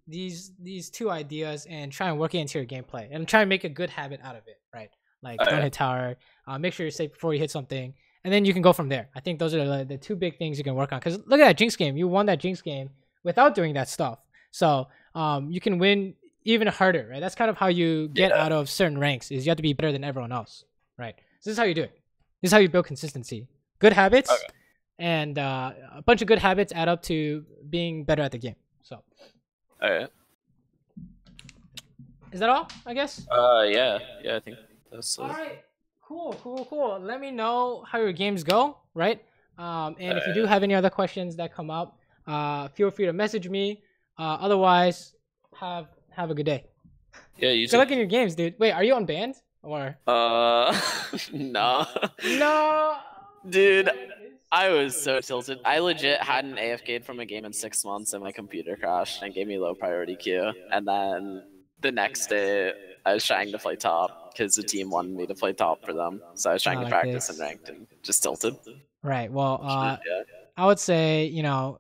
these two ideas and try and work it into your gameplay and try and make a good habit out of it, right? Like don't hit tower, make sure you're safe before you hit something, and then you can go from there. I think those are the two big things you can work on, because look at that Jinx game. You won that Jinx game without doing that stuff, so you can win even harder, right? That's kind of how you get out of certain ranks, is you have to be better than everyone else, right? So this is how you do it. This is how you build consistency. Good habits and a bunch of good habits add up to being better at the game. So all right. Is that all? I guess. Yeah, I think that's. All right. Cool. Let me know how your games go, right? And if you do have any other questions that come up, feel free to message me. Otherwise, have a good day. Yeah, you too. Good luck in your games, dude. Wait, are you unbanned or? No. No. Dude, I was so tilted. I legit hadn't AFK'd from a game in 6 months, and my computer crashed and gave me low priority queue. And then the next day, I was trying to play top because the team wanted me to play top for them. So I was trying to practice and ranked and just tilted. Right. Well, I would say, you know,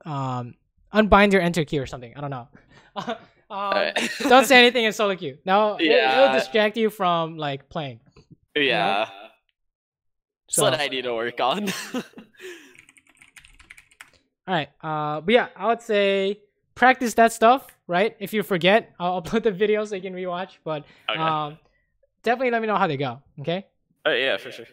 unbind your enter key or something. I don't know. Don't say anything in solo queue. No, it'll distract you from like playing. Yeah. You know? So what I need to work on. All right. But yeah, I would say practice that stuff, right? If you forget, I'll upload the video so you can rewatch. But definitely let me know how they go. Okay? Yeah, for sure.